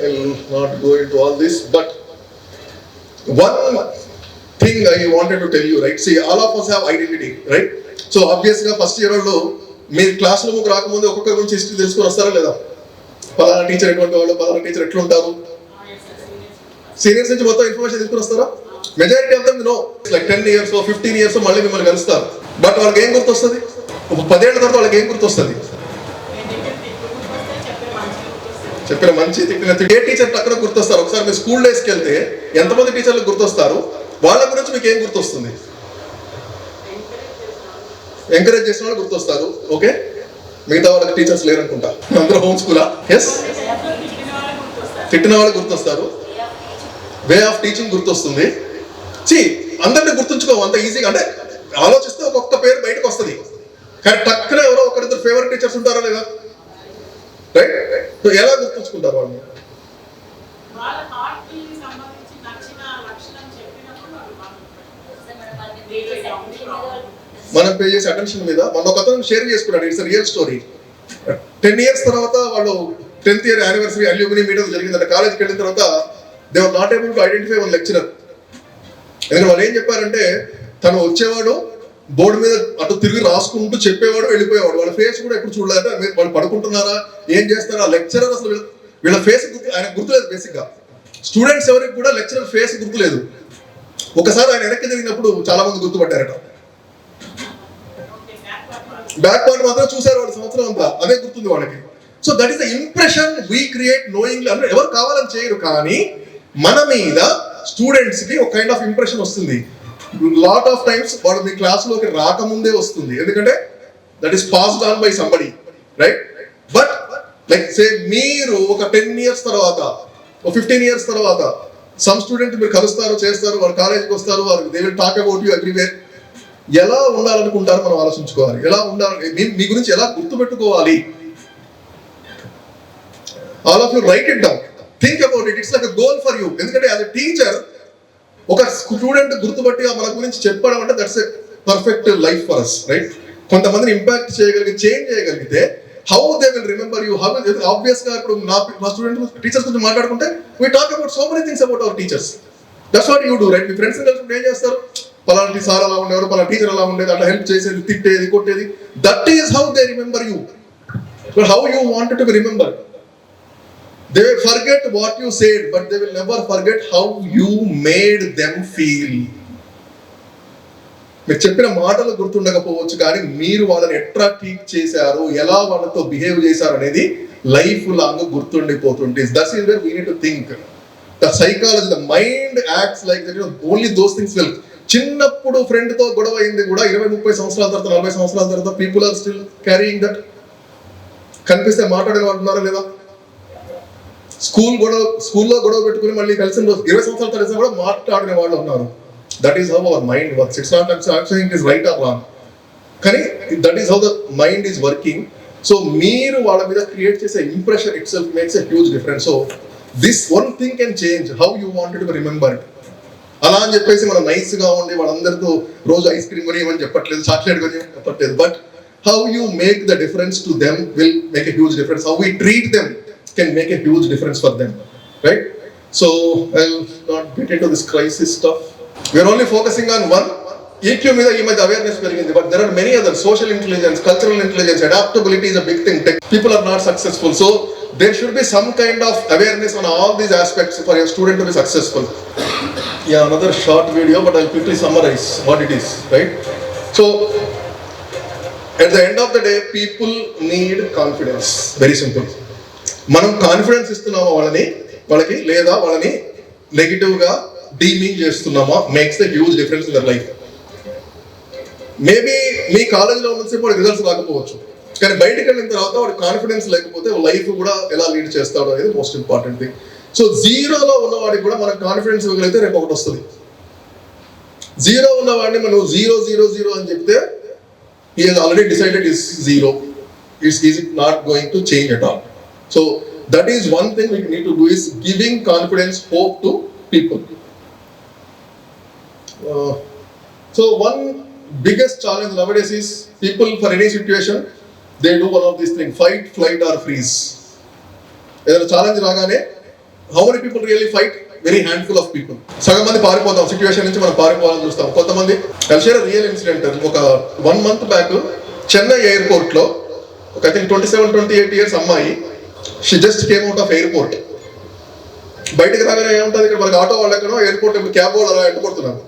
I will not go into all this, but one thing I wanted to tell you, right? See, all of us have identity, right? So obviously first year లో మీరు class రూమ్కి రాకముందు ఒక్కొక్కరి గురించి history తెలుసుకొని వస్తారా లేదా? పలానా టీచర్ ఎటువంటి వాళ్ళు, పలానా టీచర్ ఎట్లుంటారు, సీనియర్స్ నుంచి మొత్తం ఇన్ఫర్మేషన్ తీసుకుని వస్తారా? Majority of them no. Like 10 years 15 years మళ్ళీ మిమ్మల్ని కలుస్తారు. బట్ వాళ్ళకి ఏం గుర్తొస్తుంది? 10 ఏళ్ల తర్వాత వాళ్ళకి ఏం గుర్తొస్తుంది? చెప్పిన మంచి తిట్టిన ఏ టీచర్ అక్కడ గుర్తొస్తారు? ఒకసారి మీరు స్కూల్ డేస్కి వెళ్తే ఎంతమంది టీచర్లు గుర్తొస్తారు? వాళ్ళ గురించి మీకు ఏం గుర్తొస్తుంది? ఎంకరేజ్ చేసిన వాళ్ళు గుర్తొస్తారు. ఓకే, మిగతా వాళ్ళకి టీచర్స్ లేరనుకుంటా, అందరూ హోమ్ స్కూలా? ఎస్, తిట్టిన వాళ్ళు గుర్తొస్తారు. వే ఆఫ్ టీచింగ్ గుర్తొస్తుంది. అందరినీ గుర్తుంచుకో అంత ఈజీగా. అంటే ఆలోచిస్తే ఒక్కొక్క పేరు బయటకు వస్తుంది, కానీ టక్కున ఎవరో ఒకరిద్దరు ఫేవరెట్ టీచర్స్ ఉంటారా లేదా? రైట్? సో ఎలా గుర్తుంచుకుంటారు వాళ్ళు? మనం పే చేసే అటెన్షన్ మీద. మన ఒక అతను షేర్ చేసుకున్నాడు, ఇట్స్ రియల్ స్టోరీ. 10 years తర్వాత వాళ్ళు 10th year anniversary alumni metre జరిగిందంటే కాలేజ్కి వెళ్ళిన తర్వాత they are not able to identify one lecturer. ఎందుకంటే వాళ్ళు ఏం చెప్పారంటే తను వచ్చేవాడు, బోర్డు మీద అటు తిరిగి రాసుకుంటూ చెప్పేవాడు, వెళ్ళిపోయేవాడు. వాళ్ళ ఫేస్ కూడా ఎప్పుడు చూడలేదు. వాళ్ళు పడుకుంటున్నారా, ఏం చేస్తారా? లెక్చరర్ అసలు వీళ్ళ ఫేస్ ఆయన గుర్తులేదు. బేసిక్ గా స్టూడెంట్స్ ఎవరికి కూడా లెక్చరర్ ఫేస్ గుర్తులేదు. ఒకసారి ఆయన వెనక్కి తిరిగినప్పుడు చాలా మంది గుర్తుపట్టారట. బ్యాక్ పార్ట్ మాత్రం చూసారు వాళ్ళు సంవత్సరం అంతా, అదే గుర్తుంది వాళ్ళకి. So that is the impression we create knowingly. అంటే ఎవరు కావాలని చేయరు, కానీ మన మీద స్టూడెంట్స్ కి ఒక కైండ్ ఆఫ్ ఇంప్రెషన్ వస్తుంది. లాట్ ఆఫ్ టైమ్స్ వాడు మీ క్లాస్లోకి రాకముందే వస్తుంది, ఎందుకంటే that is passed on by somebody, right? But like say మీరు ఒక 10 years తర్వాత, ఒక 15 years తర్వాత సమ్ స్టూడెంట్ మీరు కలుస్తారు, చేస్తారు, వాళ్ళు కాలేజీకి వస్తారు, వారు they will talk about you everywhere. ఎలా ఉండాలనుకుంటారో మనం ఆలోచించుకోవాలి. ఎలా ఉండాలి, మీ గురించి ఎలా గుర్తుపెట్టుకోవాలి? All of you write it down, think about it. It's like a goal for you. ఎందుకంటే యాజ్ ఎ టీచర్ ఒక స్టూడెంట్ గుర్తుపట్టి మన గురించి చెప్పడం అంటే that's a perfect life for us, right? కొంతమందిని ఇంపాక్ట్ చేయగలిగి, చేంజ్ చేయగలిగితే how they will remember you. How obvious గా ఇప్పుడు మా స్టూడెంట్ టీచర్స్ గురించి మాట్లాడుకుంటే we talk about so many things about our teachers. That's what you do, right? Me friends కలిసి ఏం చేస్తారు? పలాంటి సార్ అలా ఉండేవారు, పలానా టీచర్ అలా ఉండేది, అట్లా హెల్ప్ చేసేది, తిట్టేది, కొట్టేది. That is how they remember you. But how you wanted to be remembered. They will forget what you said, but they will never forget how you made them feel. మీరు చెప్పిన మాటలు గుర్తుండకపోవచ్చు, కానీ మీరు వాళ్ళని ఎట్లా ట్రీట్ చేశారు, ఎలా వాళ్ళతో బిహేవ్ చేశారు అనేది లైఫ్ లాంగ్ గుర్తుండిపోతుంది. That's is where we need to think. The psychology, the mind acts like that, only those things will. చిన్నప్పుడు ఫ్రెండ్ తో గొడవ అయింది కూడా 20-30 సంవత్సరాల తర్వాత, 40 సంవత్సరాల తర్వాత people are still carrying that. కనిపిస్తే మాట్లాడే వాళ్ళు ఉన్నారా లేదా? స్కూల్లో గొడవ పెట్టుకుని మళ్ళీ కలిసిన రోజు 20 సంవత్సరాల తర్వాత కూడా మాట్లాడిన వాళ్ళు ఉన్నారు. That is how our mind works. It's not it is right or wrong, కానీ that is how the mind is working. So మీరు వాళ్ళ మీద క్రియేట్ చేసే impression itself makes a huge difference. So this one thing can change how you wanted to remembered. అలా అని చెప్పేసి మనం nice గా ఉండి వాళ్ళందరితో రోజు ఐస్ క్రీమ్ కొని ఏమని చెప్పట్లేదు, చాక్లెట్ కొని చెప్పట్లేదు. But how you make the difference to them will make a huge difference. How we treat them can make a huge difference for them, right? So I'll not get into this crisis stuff. We are only focusing on one. EQ మీద ఈ మధ్య awareness పెరిగింది, but there are many others. Social intelligence, cultural intelligence, adaptability is a big thing. People are not successful, so there should be some kind of awareness on all these aspects for your student to be successful. Yeah, another short video, but I'll quickly summarize what it is, right? So at the end of the day, people need confidence. Very simple. మనం confidence ఇస్తున్నామా వాళ్ళకి, లేదా వాళ్ళని negative గా deeming చేస్తున్నామా, makes the huge difference in their life. Maybe మీ కాలేజీలో ఉన్నసేపు వాడికి రిజల్ట్స్ రాకపోవచ్చు, కానీ బయటకు వెళ్ళిన తర్వాత వాడి కాన్ఫిడెన్స్ లేకపోతే లైఫ్ కూడా ఎలా లీడ్ చేస్తాడో అనేది మోస్ట్ ఇంపార్టెంట్ థింగ్. సో జీరోలో ఉన్నవాడికి కూడా మనకు కాన్ఫిడెన్స్ ఇవ్వగలిగితే రేపు ఒకటి వస్తుంది. జీరో ఉన్న వాడిని మనం 0 0 0 అని చెప్తే he has already decided is zero. Is it not going to change at all? So that is one thing we need to do, is giving confidence, hope to people. So one biggest challenge nowadays is people, for any situation, they do one of these things: fight, flight or freeze. ఏదైనా challenge రాగానే how many people really fight? Very handful of people. సగం మంది పారిపోతాం, situation నుంచి మనం పారిపోవాలని చూస్తాం. కొంతమంది కలిసి రియల్ ఇన్సిడెంట్, ఒక 1 month బ్యాక్ చెన్నై ఎయిర్పోర్ట్ లో ఒక ఐ థింక్ 27-28 years అమ్మాయి, she just came out of airport. బయటకు రాగానే ఏముంటుంది, ఇక్కడ మనకి ఆటో వాళ్ళకనో ఎయిర్పోర్ట్ క్యాబ్ వాళ్ళు అలా ఎంటుకొడుతున్నారు.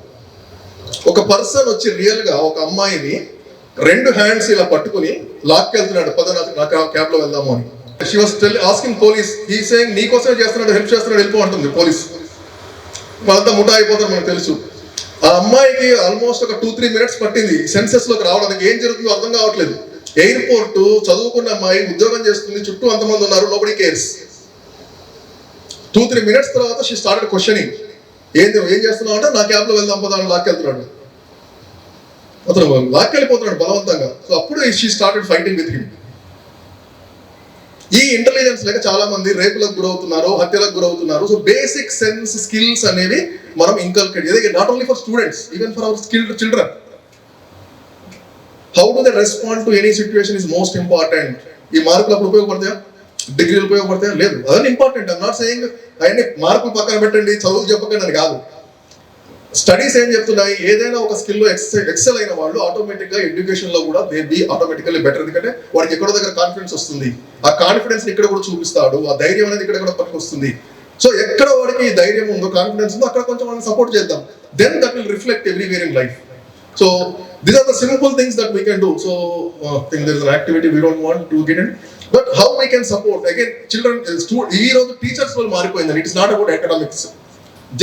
ఒక పర్సన్ వచ్చి రియల్ గా ఒక అమ్మాయిని 2 hands ఇలా పట్టుకుని లాక్కెళ్తున్నాడు, పద నా క్యాబ్ లో వెళ్దాము అని. She was asking police, he saying నీకోసమే చేస్తున్నాడు, హెల్ప్ చేస్తున్నాడు, వెళ్ళిపో అంటుంది పోలీస్. వాళ్ళంతా ముఠా అయిపోతారు, మనకు తెలుసు. ఆ అమ్మాయికి ఆల్మోస్ట్ ఒక 2-3 minutes పట్టింది సెన్సెస్ లోకి రావడానికి. ఏం జరుగుతుందో అర్థం కావట్లేదు. ఎయిర్పోర్ట్, చదువుకున్న అమ్మాయి, ఉద్యోగం చేస్తుంది, చుట్టూ అంతమంది ఉన్నారు, నోబడీ కేర్స్. 2-3 minutes తర్వాత షీ స్టార్టెడ్ క్వశ్చనింగ్, ఏం చేస్తున్నావు అంటే, నా క్యాబ్ లో వెళ్దాం పదా అని లాక్కెళ్తున్నాడు. అతను లాక్కెళ్ళిపోతున్నాడు బలవంతంగా. సో అప్పుడు she started fighting with him. ఈ ఇంటెలిజెన్స్ లేక చాలా మంది రేపులకు గురవుతున్నారు, హత్యలకు గురవుతున్నారు. సో బేసిక్ సెన్స్ స్కిల్స్ అనేవి మనం inculcate, not only for students, even for hour skilled children. How do they respond to any situation is most important. ఈ మార్కులు అప్పుడు ఉపయోగపడతాయా, డిగ్రీలు ఉపయోగపడతాయా? లేదు. అదే ఇంపార్టెంట్. ఐఎమ్ నాట్ సేయింగ్ అవన్నీ మార్కులు పక్కన పెట్టండి, చదువు చెప్పకండి అని కాదు. స్టడీస్ ఏం చెప్తున్నాయి, ఏదైనా ఒక స్కిల్లో ఎక్సెల్ అయిన వాళ్ళు ఆటోమేటిక్ గా ఎడ్యుకేషన్ లో కూడా దే బీ ఆటోమేటికల్లీ బెటర్. ఎందుకంటే వాడికి ఎక్కడో దగ్గర కాన్ఫిడెన్స్ వస్తుంది, ఆ కాన్ఫిడెన్స్ ఇక్కడ కూడా చూపిస్తాడు, ఆ ధైర్యం అనేది ఇక్కడ కూడా పనికి వస్తుంది. సో ఎక్కడ వాడికి ధైర్యం ఉందో, కాన్ఫిడెన్స్ ఉందో, అక్కడ కొంచెం మనం సపోర్ట్ చేద్దాం. Then that will reflect everywhere in life. So these are the simple things that we can do. So think there is an activity we don't want to get in, but how we can support again children. ఈ రోజు teachers వాళ్ళు మారిపోయింది. It is not about academics,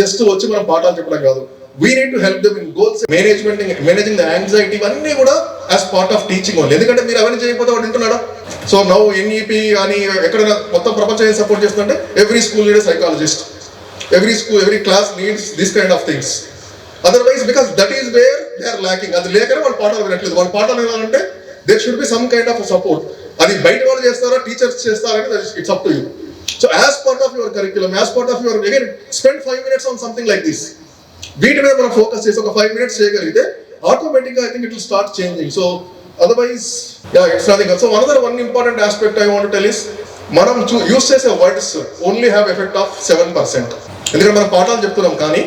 just వచ్చి మనం పాఠాలు చెప్పడం కాదు. We need to help them in goals, managing the anxiety, ఇవన్నీ కూడా as part of teaching only. ఎందుకంటే మీరు అవన్నీ చేయకపోతే వాడు వింటున్నాడా? సో నౌ NEP అని ఎక్కడైనా మొత్తం ప్రపంచం ఏం సపోర్ట్ చేస్తుందంటే, every school need psychologist, every class needs this kind of things. Otherwise because that is where they are lacking. అది లేకనే వాళ్ళు పాఠాలు వినట్లేదు. వాళ్ళు పాఠాలు వినాలంటే there should be some kind of support. అది బయట వాళ్ళు చేస్తారా, టీచర్స్ చేస్తారా, it's up to you. So as part of your curriculum, as part of your, again spend 5 minutes on something like this. వీటి మీద మనం ఫోకస్ చేసి ఒక 5 minutes చేయగలిగితే ఆటోమేటిక్గా I think it will start changing. So otherwise it's nothing. So another one important aspect I want to tell is, మనం use చేసే words only have effect of 7%. ఎందుకంటే మనం పాఠాలు చెప్తున్నాం, కానీ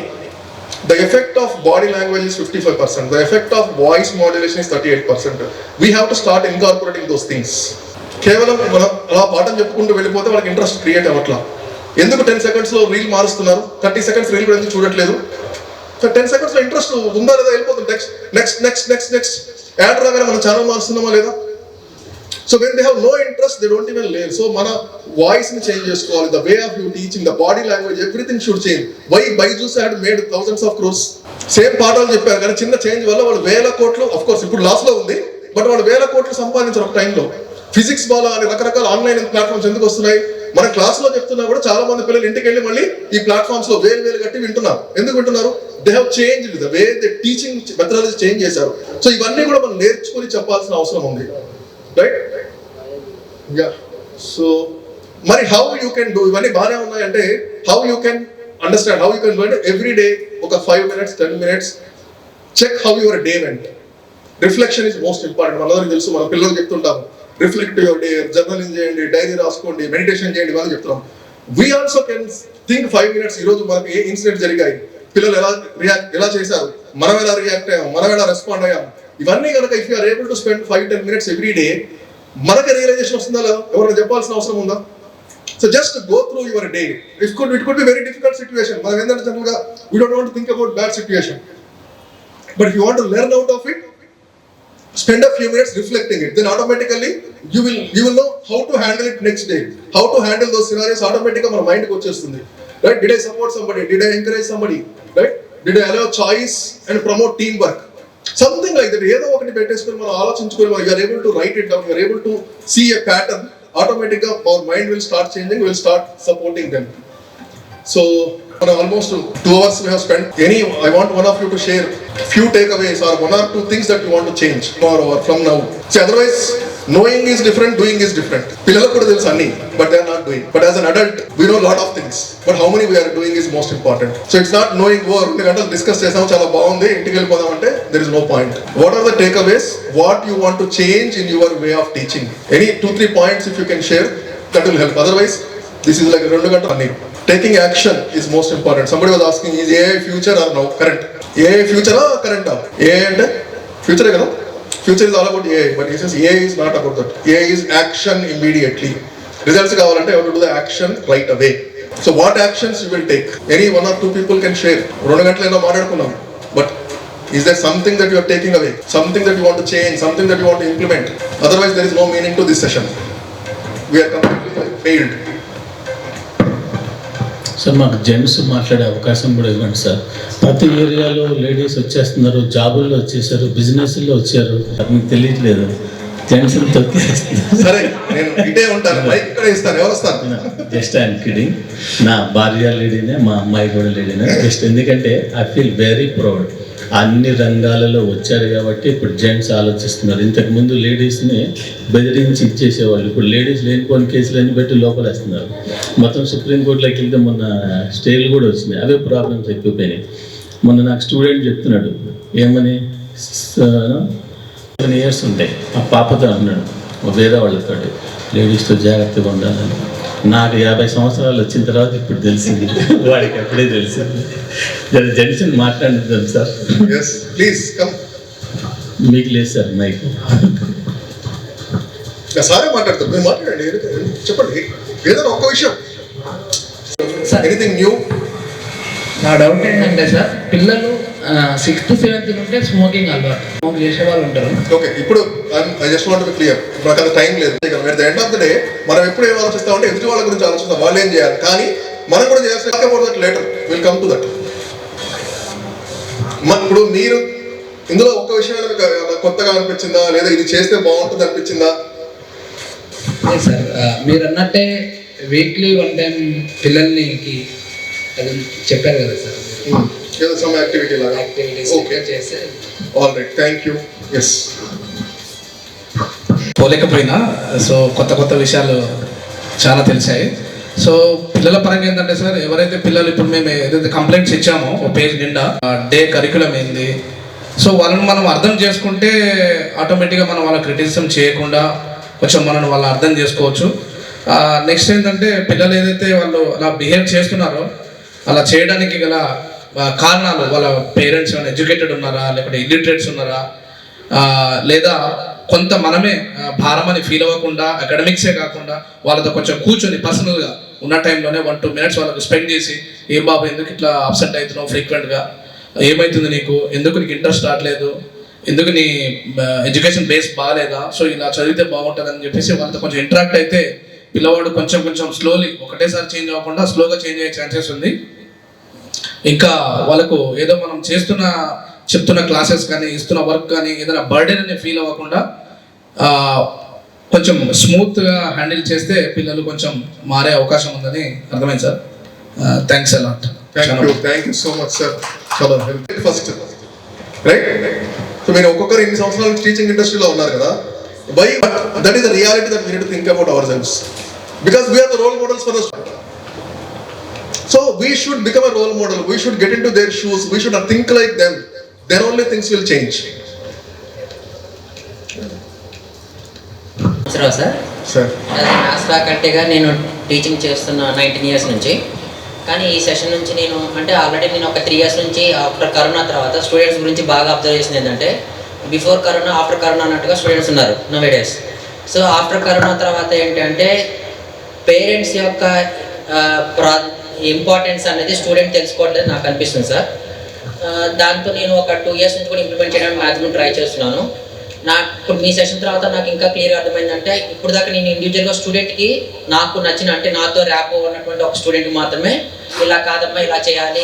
the effect of body language is 55%, the effect of voice modulation is 38%. We have to start incorporating those things. కేవలం మనం అలా పాఠం చెప్పుకుంటూ వెళ్ళిపోతే వాళ్ళకి ఇంట్రెస్ట్ క్రియేట్ అవ్వట్లా. ఎందుకు 10 seconds లో రీల్ మారుస్తున్నారు, 30 seconds రీల్ కూడా ఎందుకు చూడట్లేదు? సో 10 seconds లో ఇంట్రెస్ట్ ఉందా లేదా, వెళ్ళిపోతుంది. నెక్స్ట్ యాడ్ రాగానే మనం ఛానల్ మారుస్తున్నామా లేదా? So when they have no interest they don't even learn. సో మన వాయిస్ ని చేంజ్ చేసుకోవాలి, the way of you teaching, the body language, everything should change. Why Byju's had made thousands of crores. Same పాఠాలు చెప్పారు, కానీ చిన్న చేంజ్ వల్ల వాళ్ళు 1000 కోట్లు, ఆఫ్ కోర్స్ ఇప్పుడు లాస్ లో ఉంది, బట్ వాళ్ళు 1000 కోట్లు సంపాదించారు ఒక టైంలో. ఫిజిక్స్ బాల్ అని రకరకాల ఆన్లైన్ ప్లాట్ఫామ్స్ ఎందుకు వస్తున్నాయి? మన క్లాస్ లో చెప్తున్నా కూడా చాలా మంది పిల్లలు ఇంటికి వెళ్ళి మళ్ళీ ఈ ప్లాట్ఫామ్స్ లో వేలు కట్టి వింటున్నారు. ఎందుకు వింటున్నారు? They have changed the way they teaching methodology change చేశారు. సో ఇవన్నీ కూడా మనం నేర్చుకుని చెప్పాల్సిన అవసరం ఉంది, రైట్? యా. సో మరి హౌ యూ కెన్ డూ, ఇవన్నీ బాగానే ఉన్నాయంటే how you can understand, how you can do అంటే ఎవ్రీ డే ఒక 5 minutes 10 minutes check how your day went. Reflection is most important. మనందరికీ తెలుసు, మన పిల్లలు చెప్తుంటాము, రిఫ్లెక్ట్ యువర్ డే, జర్నలింగ్ చేయండి, డైరీ రాసుకోండి, మెడిటేషన్ చేయండి, ఇవన్నీ చెప్తున్నాం. We also can think 5 minutes. ఈరోజు మనకి ఏ ఇన్సిడెంట్ జరిగాయి, పిల్లలు ఎలా చేశారు, మనం ఎలా రియాక్ట్ అయ్యాం, మనం ఎలా రెస్పాండ్ అయ్యాం, ఇవన్నీ కనుక if you're able to spend 5-10 minutes every day, మనకి రియలైజేషన్ వస్తుందా లేదా? ఎవరైనా చెప్పాల్సిన అవసరం ఉందా? So just go through your day. It could be very difficult situation. మనం ఏంటంటే జనరల్గా we don't want to think about bad situation, but you want to learn out of it, spend a few minutes reflecting it, then automatically you will know how to handle it next day, how to handle those scenarios. Automatically మన mind కి వచ్చేస్తుంది, right? Did I support somebody, did I encourage somebody, right? Did I allow choice and promote teamwork, something like that. ఏదో ఒకటి పెట్టేసుకొని మనం ఆలోచించుకొని you are able to write it down, you are able to see a pattern, automatically our mind will start changing, we will start supporting them. So Almost 2 hours we have spent. I want one of you to share few takeaways or 1 or 2 things that you want to change or from now. See, otherwise, knowing is different, doing is different. Pillalu kuda telusu anni, but they are not doing. But as an adult, we know a lot of things. But how many we are doing is most important. So it's not knowing, oh, 2 gantalu discuss chesam chala baagundi, intiki velipodam ante there is no point. What are the takeaways? What you want to change in your way of teaching? Any 2-3 points if you can share, that will help. Otherwise, this is like 2 gantalu anni. Taking action is most important. Somebody was asking, is AI future or now current? AI future or current? AI and future kada? Future is all about AI, but he says AI is not about that. AI is action immediately. Results kavalante you have to do the action right away. So what actions you will take? Any 1 or 2 people can share. 2 gantalu eno maatladukunnam, but is there something that you are taking away? Something that you want to change? Something that you want to implement? Otherwise there is no meaning to this session. We are completely failed. Sir మాకు gents మాట్లాడే అవకాశం కూడా ఇవ్వండి sir. ప్రతి ఏరియాలో ladies వచ్చేస్తున్నారు, జాబుల్లో వచ్చేసారు, బిజినెస్లో వచ్చారు, మీకు తెలియట్లేదు. జెంట్స్ తొక్కేస్తున్నారు. సరే, నేను ఇటే ఉంటాను, మైక్ ఇక్కడ ఇస్తాను, ఎవరు వస్తారు? Just I'm kidding. నా భార్య లేడీనే, మా అమ్మాయి కూడా లేడీనే. జస్ట్ ఎందుకంటే ఐ ఫీల్ వెరీ ప్రౌడ్. అన్ని రంగాలలో వచ్చారు కాబట్టి ఇప్పుడు జెంట్స్ ఆలోచిస్తున్నారు. ఇంతకుముందు లేడీస్ని బెదిరించి ఇచ్చేసేవాళ్ళు, ఇప్పుడు లేడీస్ లేనిపోని కేసులన్నీ పెట్టి లోపలేస్తున్నారు. మొత్తం సుప్రీంకోర్టులోకి వెళ్తే మొన్న స్టేలు కూడా వచ్చినాయి. అవే ప్రాబ్లమ్స్ ఎక్కువైపోయినాయి. మొన్న నాకు స్టూడెంట్ చెప్తున్నాడు, ఏమని 7 years ఉంటాయి ఆ పాపతో అన్నాడు, వేరే వాళ్ళతో లేడీస్తో జాగ్రత్తగా ఉండాలని. నాకు 50 సంవత్సరాలు వచ్చిన తర్వాత ఇప్పుడు తెలిసింది, వాడికి అప్పుడే తెలిసింది. జెంట్స్ని మాట్లాడిద్దాం సార్. Please come. మీకు లేదు సార్ మైక్. సారే మాట్లాడతారు, మీరు మాట్లాడండి, చెప్పండి ఏదైనా ఒక్క విషయం. Anything new? నా డౌట్ ఏంటంటే సార్, పిల్లలు 6th 7th నుంటే స్మోకింగ్ అలవాటు, స్మోక్ చేసే వాళ్ళు ఉంటారు. ఓకే, ఇప్పుడు I just want to be clear. నాకు అంత టైం లేదు. At the end of the day మనం ఎప్పుడు ఏం ఆలోచిస్తామంటే ఎదుటి వాళ్ళ గురించి ఆలోచిస్తాం, వాళ్ళు ఏం చేయాలి, కానీ మనం కూడా చేయాల్సిన later will come to that. ఇప్పుడు మీరు ఇందులో ఒక్క విషయం కొత్తగా అనిపించిందా, లేదా ఇది చేస్తే బాగుంటుంది అనిపించిందా? సార్ మీరు అన్నట్టే వీక్లీ 1 time పిల్లల్నికి అది చెప్పారు కదా సార్, ఏదో సమ్ యాక్టివిటీ లాగా. ఓకే చేస్తే all right, thank you. Yes, పోలేకపోయినా సో కొత్త విషయాలు చాలా తెలిసాయి. సో పిల్లల పరంగా ఏంటంటే సార్, ఎవరైతే పిల్లలు ఇప్పుడు మేము ఏదైతే కంప్లైంట్స్ ఇచ్చామో ఒక పేజ్ నిండా డే కరికులం ఏంది, సో వాళ్ళని మనం అర్థం చేసుకుంటే ఆటోమేటిక్గా మనం వాళ్ళ క్రిటిసిజం చేయకుండా కొంచెం మనల్ని వాళ్ళు అర్థం చేసుకోవచ్చు. నెక్స్ట్ ఏంటంటే పిల్లలు ఏదైతే వాళ్ళు అలా బిహేవ్ చేస్తున్నారో అలా చేయడానికి గల కారణాలు, వాళ్ళ పేరెంట్స్ ఏమైనా ఎడ్యుకేటెడ్ ఉన్నారా, లేకపోతే ఇల్లిటరేట్స్ ఉన్నారా, లేదా కొంత మనమే భారం అని ఫీల్ అవ్వకుండా అకాడమిక్సే కాకుండా వాళ్ళతో కొంచెం కూర్చొని పర్సనల్గా ఉన్న టైంలోనే 1-2 minutes వాళ్ళకి స్పెండ్ చేసి, ఏం బాబు ఎందుకు ఇట్లా అప్సెట్ అవుతున్నావు ఫ్రీక్వెంట్గా, ఏమవుతుంది నీకు, ఎందుకు నీకు ఇంట్రెస్ట్ రావట్లేదు, ఎందుకు నీ ఎడ్యుకేషన్ బేస్ బాగాలేదా, సో ఇలా చదివితే బాగుంటుంది అని చెప్పేసి వాళ్ళతో కొంచెం ఇంటరాక్ట్ అయితే పిల్లవాడు కొంచెం స్లోలీ, ఒకటేసారి చేంజ్ అవ్వకుండా స్లోగా చేంజ్ అయ్యే ఛాన్సెస్ ఉంది. ఇంకా వాళ్ళకు ఏదో మనం చెప్తున్న క్లాసెస్ కానీ ఇస్తున్న వర్క్ కానీ ఏదైనా బర్డెన్ అని ఫీల్ అవ్వకుండా కొంచెం స్మూత్గా హ్యాండిల్ చేస్తే పిల్లలు కొంచెం మారే అవకాశం ఉందని అర్థమైంది sir. Thanks a lot. Thank you so much sir. చాలా హెల్ప్. ఫస్ట్ రైట్, సో మీరు ఒక్కొక్కరు ఇన్ని సంవత్సరాలు టీచింగ్ ఇండస్ట్రీలో ఉన్నారు కదా, why that is the reality that we need to think about ourselves, because we're the role models for the students. So we should become a role model. We should get into their shoes. We should think like them. Then only things will change. Sir maths ఫ్యాకల్టీగా నేను teaching చేస్తున్న 19 years నుంచి. కానీ ఈ session నుంచి నేను already ఒక 3 years నుంచి ఆఫ్టర్ కరోనా తర్వాత స్టూడెంట్స్ గురించి బాగా అబ్జర్వ్ చేసింది ఏంటంటే, బిఫోర్ కరోనా ఆఫ్టర్ కరోనా అన్నట్టుగా స్టూడెంట్స్ ఉన్నారు now days. So after corona తర్వాత ఏంటంటే పేరెంట్స్ యొక్క ఇంపార్టెన్స్ అనేది స్టూడెంట్ తెలుసుకోవట్లేదు నాకు అనిపిస్తుంది సార్. దాంతో నేను ఒక 2 years నుంచి కూడా ఇంప్లిమెంట్ చేయడానికి మ్యాక్సిమం ట్రై చేస్తున్నాను. ఇప్పుడు మీ సెషన్ తర్వాత నాకు ఇంకా క్లియర్గా అర్థమైందంటే, ఇప్పుడు దాకా నేను ఇండివిజువల్గా స్టూడెంట్కి నాకు నచ్చిన నాతో ర్యాప్ ఉన్నటువంటి ఒక స్టూడెంట్కి మాత్రమే ఇలా కాదమ్మా ఇలా చేయాలి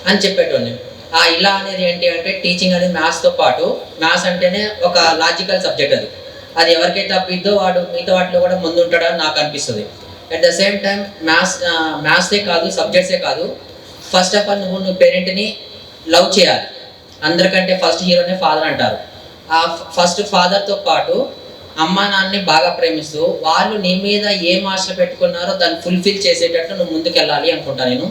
అని చెప్పేటోని. ఇలా అనేది ఏంటి అంటే, టీచింగ్ అనేది మ్యాథ్స్తో పాటు, మ్యాథ్స్ అంటేనే ఒక లాజికల్ సబ్జెక్ట్, అది ఎవరికైతే తప్పిద్దో వాడు మిగతా వాటిలో కూడా ముందు ఉంటాడని నాకు అనిపిస్తుంది. అట్ ద సేమ్ టైం మ్యాథ్సే కాదు, సబ్జెక్ట్సే కాదు, ఫస్ట్ ఆఫ్ ఆల్ నువ్వు పేరెంట్ని లవ్ చేయాలి. అందరికంటే ఫస్ట్ హీరోనే ఫాదర్ అంటారు. ఆ ఫస్ట్ ఫాదర్తో పాటు అమ్మా నాన్నని బాగా ప్రేమిస్తూ వాళ్ళు నీ మీద ఏం ఆశలు పెట్టుకున్నారో దాన్ని ఫుల్ఫిల్ చేసేటట్టు నువ్వు ముందుకెళ్ళాలి అనుకుంటా నేను.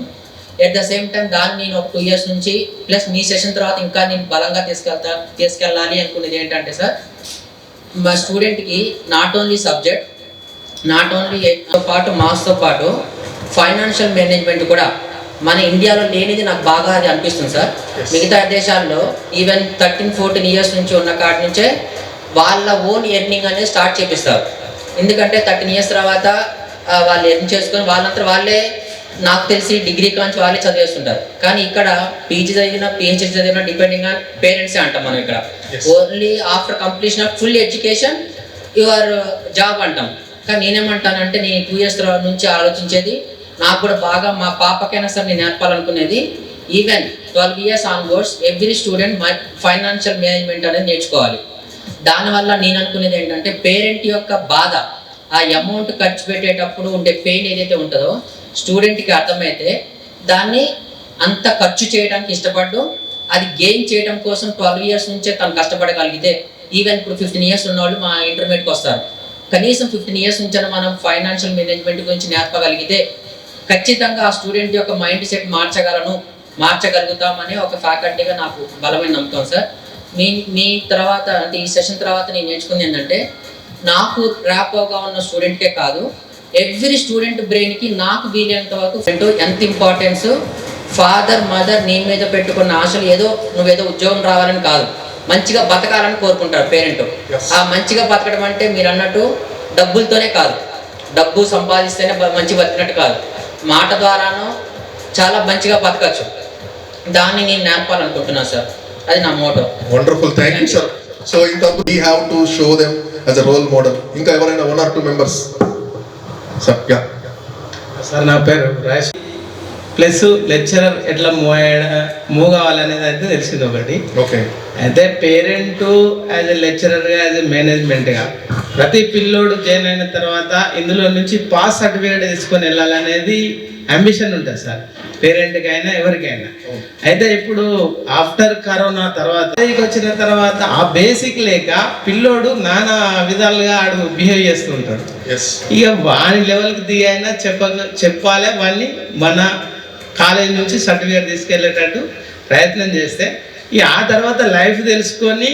ఎట్ ద సేమ్ టైం దాన్ని నేను ఒక 2 years నుంచి ప్లస్ మీ సెషన్ తర్వాత ఇంకా నేను బలంగా తీసుకెళ్ళాలి అనుకునేది ఏంటంటే సార్, మా స్టూడెంట్కి not only subject, not only పాటు మార్క్స్తో పాటు ఫైనాన్షియల్ మేనేజ్మెంట్ కూడా మన ఇండియాలో లేనిది నాకు బాగా అది అనిపిస్తుంది సార్. మిగతా దేశాల్లో ఈవెన్ 13-14 years నుంచి ఉన్న కాడి నుంచే వాళ్ళ ఓన్ ఎర్నింగ్ అనేది స్టార్ట్ చేపిస్తారు. ఎందుకంటే 13 years తర్వాత వాళ్ళు ఎర్న్ చేసుకొని వాళ్ళంతా వాళ్ళే నాకు తెలిసి డిగ్రీ కాంచి వాళ్ళే చదివేస్తుంటారు. కానీ ఇక్కడ పీజీ చదివినా పిహెచ్డీ చదివినా డిపెండింగ్ ఆన్ పేరెంట్సే అంటాం మనం ఇక్కడ. Only after completion of full education your job అంటాం. కానీ నేనేమంటానంటే నేను 2 years నుంచి ఆలోచించేది, నాకు కూడా బాగా మా పాపకైనా సరే నేను నేర్పాలనుకునేది, even 12 years onwards every student financial management అనేది నేర్చుకోవాలి. దానివల్ల నేను అనుకునేది ఏంటంటే పేరెంట్ యొక్క బాధ, ఆ అమౌంట్ ఖర్చు పెట్టేటప్పుడు ఉండే పెయిన్ ఏదైతే ఉంటుందో స్టూడెంట్కి అర్థమైతే దాన్ని అంత ఖర్చు చేయడానికి ఇష్టపడ్డు అది గెయిన్ చేయడం కోసం 12 years నుంచే తను కష్టపడగలిగితే, ఈవెన్ ఇప్పుడు 15 years ఉన్నవాళ్ళు మా ఇంటర్మీడియట్కి వస్తారు, కనీసం 15 years నుంచి మనం ఫైనాన్షియల్ మేనేజ్మెంట్ గురించి నేర్పగలిగితే ఖచ్చితంగా ఆ స్టూడెంట్ యొక్క మైండ్ సెట్ మార్చగలుగుతామని ఒక ఫ్యాకల్టీగా నాకు బలమైన నమ్మకం సార్. మీ తర్వాత అంటే ఈ సెషన్ తర్వాత నేను నేర్చుకుంది ఏంటంటే, నాకు ర్యాపోగా ఉన్న స్టూడెంట్కే కాదు ఎవ్రీ స్టూడెంట్ బ్రెయిన్కి నాకు వీలైనంత వరకు ఎంత ఇంపార్టెన్స్, ఫాదర్ మదర్ నీ మీద పెట్టుకున్న ఆశలు ఏదో నువ్వేదో ఉద్యోగం రావాలని కాదు, మంచిగా బతకాలని కోరుకుంటారు పేరెంట్. ఆ మంచిగా బతకడం అంటే మీరు అన్నట్టు డబ్బులతోనే కాదు, డబ్బు సంపాదిస్తేనే మంచి బతికినట్టు కాదు, మాట ద్వారానో చాలా మంచిగా బతకచ్చు. దాన్ని నేను నేర్పాలనుకుంటున్నాను సార్, అది నా motto. Wonderful, thank you sir. So ఇంత we have to show them as a role model. ఇంకా ఎవరైనా 1 or 2 members sir? Yeah sir, నా పేరు రాజేష్. ప్లస్ లెక్చరర్ ఎట్లా మూవ్ కావాలనేది అయితే తెలిసింది ఒకటి. ఓకే. అయితే పేరెంట్ యాజ్ ఎ లెక్చరర్గా యాజ్ ఎ మేనేజ్మెంట్గా ప్రతి పిల్లోడు జాయిన్ అయిన తర్వాత ఇందులో నుంచి పాస్ సర్టిఫికేట్ తీసుకొని వెళ్ళాలనేది అంబిషన్ ఉంటుంది సార్, పేరెంట్కి అయినా ఎవరికైనా. అయితే ఇప్పుడు ఆఫ్టర్ కరోనా తర్వాత వచ్చిన తర్వాత ఆ బేసిక్ లేక పిల్లోడు నానా విధాలుగా ఆడు బిహేవ్ చేస్తుంటాడు. ఇక వాని లెవెల్కి దిగైనా చెప్పాలి వాడిని మన కాలేజ్ నుంచి సర్టిఫికేట్ తీసుకెళ్ళేటట్టు ప్రయత్నం చేస్తే ఇక ఆ తర్వాత లైఫ్ తెలుసుకొని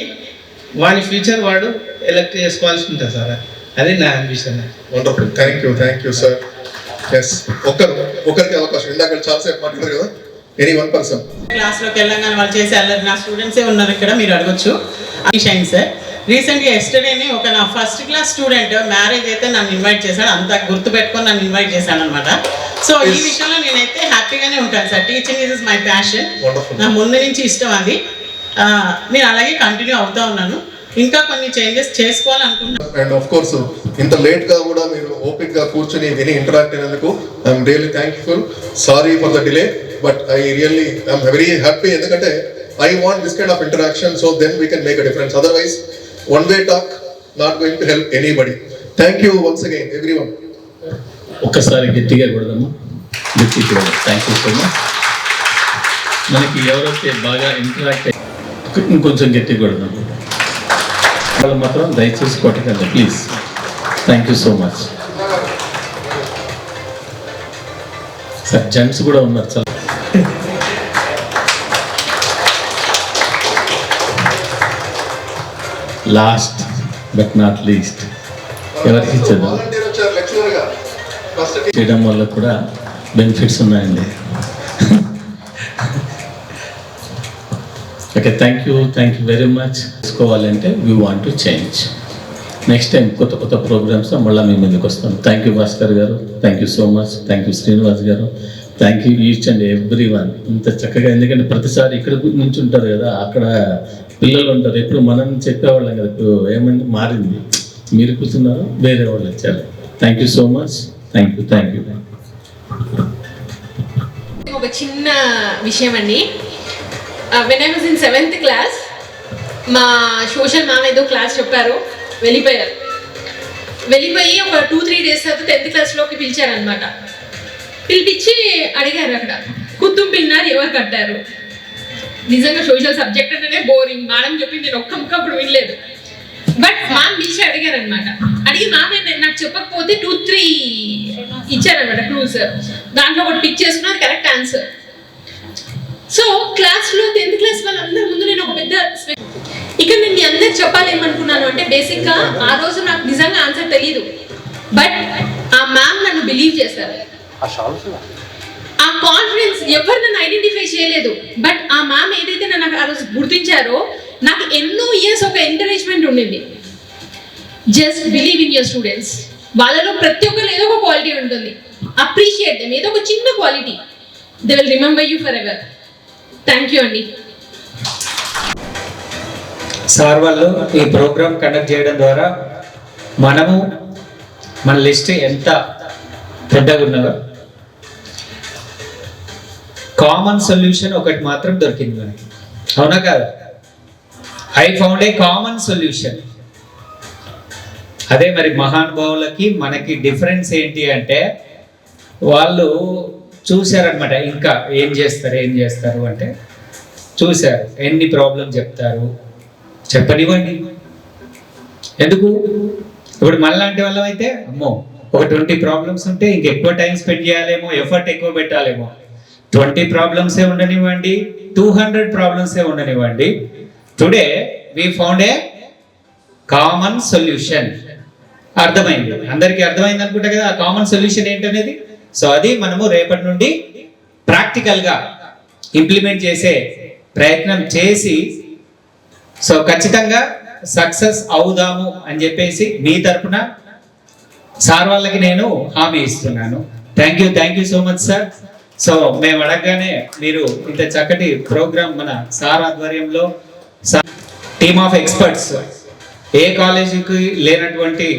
వాని ఫ్యూచర్ వాడు ఎలక్ట్ చేసుకోవాల్సి ఉంటుంది సార్. అది నా ambition. Wonderful, thank you sir. Yes, ఒకరికి అవకాశం. ఇందాక చాలాసేపు మాట్లాడారు కదా, ఎనీ 1 person. క్లాస్లోకి వెళ్ళగానే వాళ్ళు చేసే అల్లరి నా స్టూడెంట్సే ఉన్నారు ఇక్కడ, మీరు అడగొచ్చు. షైన్ సార్, రీసెంట్గా ఎస్టర్డేనే ఒక నా ఫస్ట్ క్లాస్ స్టూడెంట్ మ్యారేజ్ అయితే నన్ను ఇన్వైట్ చేశాడు, అంతా గుర్తుపెట్టుకొని నన్ను ఇన్వైట్ చేశాను అనమాట. సో ఈ విషయంలో నేనైతే హ్యాపీగానే ఉంటాను sir. Teaching is my passion, నా ముందు నుంచి ఇష్టం అది. నేను అలాగే కంటిన్యూ అవుతా ఉన్నాను, ఇంకా కొన్ని చేంజెస్ చేసుకోవాలనుకుంటున్నాను. అండ్ ఆఫ్ కోర్స్ ఇంత లేట్ గా కూడా మీరు ఓపిక్ గా కూర్చొని విని ఇంటరాక్ట్ అయినందుకు I'm really thankful. Sorry for the delay, but I'm very happy. ఎందుకంటే I want this kind of interaction, so then we can make a difference. Otherwise one way talk not going to help anybody. Thank you once again everyone. ఒక్కసారి గట్టిగా కొడదామా? గట్టిగా thank you so much. మనకి ఎవరైతే బాగా interact ఇంకొంచెం గట్టిగా కొడదాం. వాళ్ళు మాత్రం దయచేసి కొట్టకండి please. Thank you so much sir. Gents కూడా ఉన్నారు చాలా. లాస్ట్ బట్ నాట్ లీస్ట్ ఎవరికి ఇచ్చేది చేయడం వల్ల కూడా బెనిఫిట్స్ ఉన్నాయండి. Okay, thank you very much. తీసుకోవాలంటే we want to change. Next time కొత్త ప్రోగ్రామ్స్ మళ్ళీ మీ ముందుకు వస్తాం. Thank you Bhaskar garu, thank you so much. Thank you Srinivas garu, thank you each and every one. ఇంత చక్కగా, ఎందుకంటే ప్రతిసారి ఇక్కడ నుంచి ఉంటారు కదా, అక్కడ పిల్లలు ఉంటారు, ఎప్పుడు మనం చెప్పేవాళ్ళం కదా, ఇప్పుడు ఏమంటే మారింది, మీరు కూర్చున్నారు, వేరే వాళ్ళు వచ్చారు. Thank you so much. Thank you. ఒక చిన్న విషయం అండి. When I was in 7th class మా సోషల్ మ్యామ్ ఏదో క్లాస్ చెప్పారు, వెళ్ళిపోయి ఒక 2-3 days తర్వాత 10th classలోకి పిలిచారనమాట. పిలిపించి అడిగారు అక్కడ, కుతుబ్ మినార్ ఎవరు కట్టారు? నిజంగా సోషల్ సబ్జెక్ట్ అంటేనే బోరింగ్. మేడం చెప్పింది నేను ఒక్క ముక్క అప్పుడు వినలేదు. బట్ మ్యామ్ పిలిచి అడిగారు అనమాట. అడిగి మ్యామ్ నాకు చెప్పకపోతే 2-3 ఇచ్చారనమాట క్లూస్. దాంట్లో ఒకటి పిక్ చేసుకుని అది కరెక్ట్ ఆన్సర్. సో క్లాస్లో 10th క్లాస్ వాళ్ళందరి ముందు నేను ఒక పెద్ద ఇక్కడ నేను మీ అందరికి చెప్పాలేమనుకున్నాను అంటే బేసిక్గా ఆ రోజు నాకు నిజంగా ఆన్సర్ తెలియదు. బట్ ఆ మ్యామ్ నన్ను బిలీవ్ చేశారు. ఆ కాన్ఫిడెన్స్ ఎవరు నన్ను ఐడెంటిఫై చేయలేదు. బట్ ఆ మ్యామ్ ఏదైతే నన్ను ఆ రోజు గుర్తించారో నాకు ఎన్నో ఇయర్స్ ఒక ఎంకరేజ్మెంట్ ఉండింది. Just believe in your students. వాళ్ళలో ప్రతి ఒక్కరు ఏదో ఒక క్వాలిటీ ఉంటుంది. Appreciate them. ఏదో ఒక చిన్న quality. They will remember you for ever. Thank you అండి. సార్ వాళ్ళు ఈ ప్రోగ్రామ్ కండక్ట్ చేయడం ద్వారా మనము మన లిస్ట్ ఎంత పెద్దగా ఉన్నదో కామన్ సొల్యూషన్ ఒకటి మాత్రం దొరికింది మనకి. అవునా కాదు? I found a common solution. అదే మరి మహానుభావులకి మనకి డిఫరెన్స్ ఏంటి అంటే వాళ్ళు చూశారనమాట. ఇంకా ఏం చేస్తారు అంటే చూశారు. ఎన్ని ప్రాబ్లం చెప్తారు చెప్పనివ్వండి. ఎందుకు? ఇప్పుడు మనలాంటి వాళ్ళం అయితే అమ్మో ఒక 20 ప్రాబ్లమ్స్ ఉంటే ఇంకెక్కువ టైం స్పెండ్ చేయాలేమో, ఎఫర్ట్ ఎక్కువ పెట్టాలేమో. 20 ప్రాబ్లమ్సే ఉండనివ్వండి, 200 ప్రాబ్లమ్సే ఉండనివ్వండి. Today we found a common solution. అర్థమైంది, అందరికీ అర్థమైంది అనుకుంటా కదా ఆ కామన్ సొల్యూషన్ ఏంటనేది. సో అది మనము రేపటి నుండి ప్రాక్టికల్గా ఇంప్లిమెంట్ చేసే ప్రయత్నం చేసి సో ఖచ్చితంగా సక్సెస్ అవుదాము అని చెప్పేసి మీ తరఫున సార్ వాళ్ళకి నేను హామీ ఇస్తున్నాను. Thank you so much sir. So మేము అడగగానే మీరు ఇంత చక్కటి ప్రోగ్రామ్ మన సార్ ఆధ్వర్యంలో టీమ్ ఆఫ్ ఎక్స్పర్ట్స్, ఏ కాలేజీకి లేనటువంటి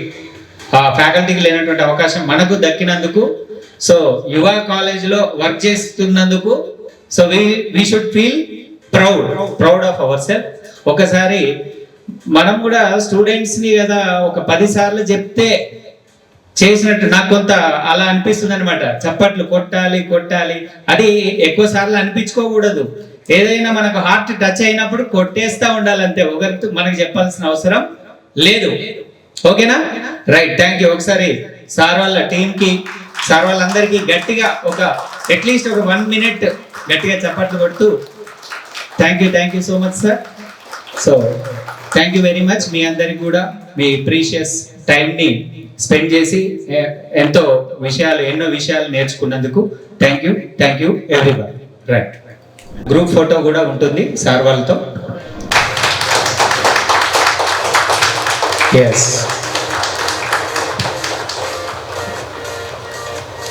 ఫ్యాకల్టీకి లేనటువంటి అవకాశం మనకు దక్కినందుకు, సో యువ కాలేజీలో వర్క్ చేస్తున్నందుకు so we should feel proud of our self. ఒకసారి మనం కూడా స్టూడెంట్స్ని కదా ఒక 10 సార్లు చెప్తే చేసినట్టు నాకు కొంత అలా అనిపిస్తుంది అనమాట. చప్పట్లు కొట్టాలి అది ఎక్కువ సార్లు అనిపించుకోకూడదు. ఏదైనా మనకు హార్ట్ టచ్ అయినప్పుడు కొట్టేస్తా ఉండాలంతే. ఒకరికి మనకు చెప్పాల్సిన అవసరం లేదు. ఓకేనా? రైట్. Thank you. ఒకసారి సార్ వాళ్ళ టీంకి, సార్ వాళ్ళందరికీ గట్టిగా ఒక అట్లీస్ట్ ఒక 1 minute గట్టిగా చప్పట్లు కొడుతూ thank you so much sir. So thank you very much. మీ అందరికి కూడా మీ ప్రీషియస్ టైంని స్పెండ్ చేసి ఎన్నో విషయాలు నేర్చుకున్నందుకు thank you everyone. Right. Group photo కూడా ఉంటుంది సార్ వాళ్ళతో. Yes,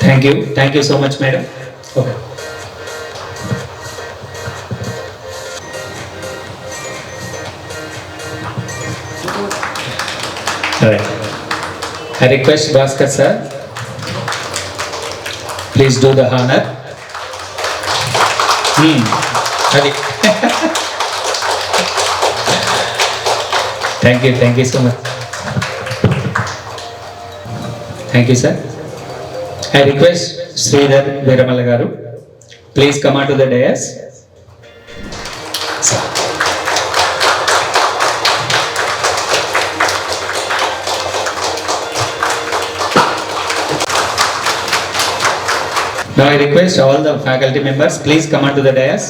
thank you so much madam. Okay. Right. I request Bhaskar sir, please do the honor. Adi. Thank you so much. Thank you sir. I request Sridhar Veeramalla garu, please come on to the dais. Sir. Now I request all the faculty members, please come on to the dais.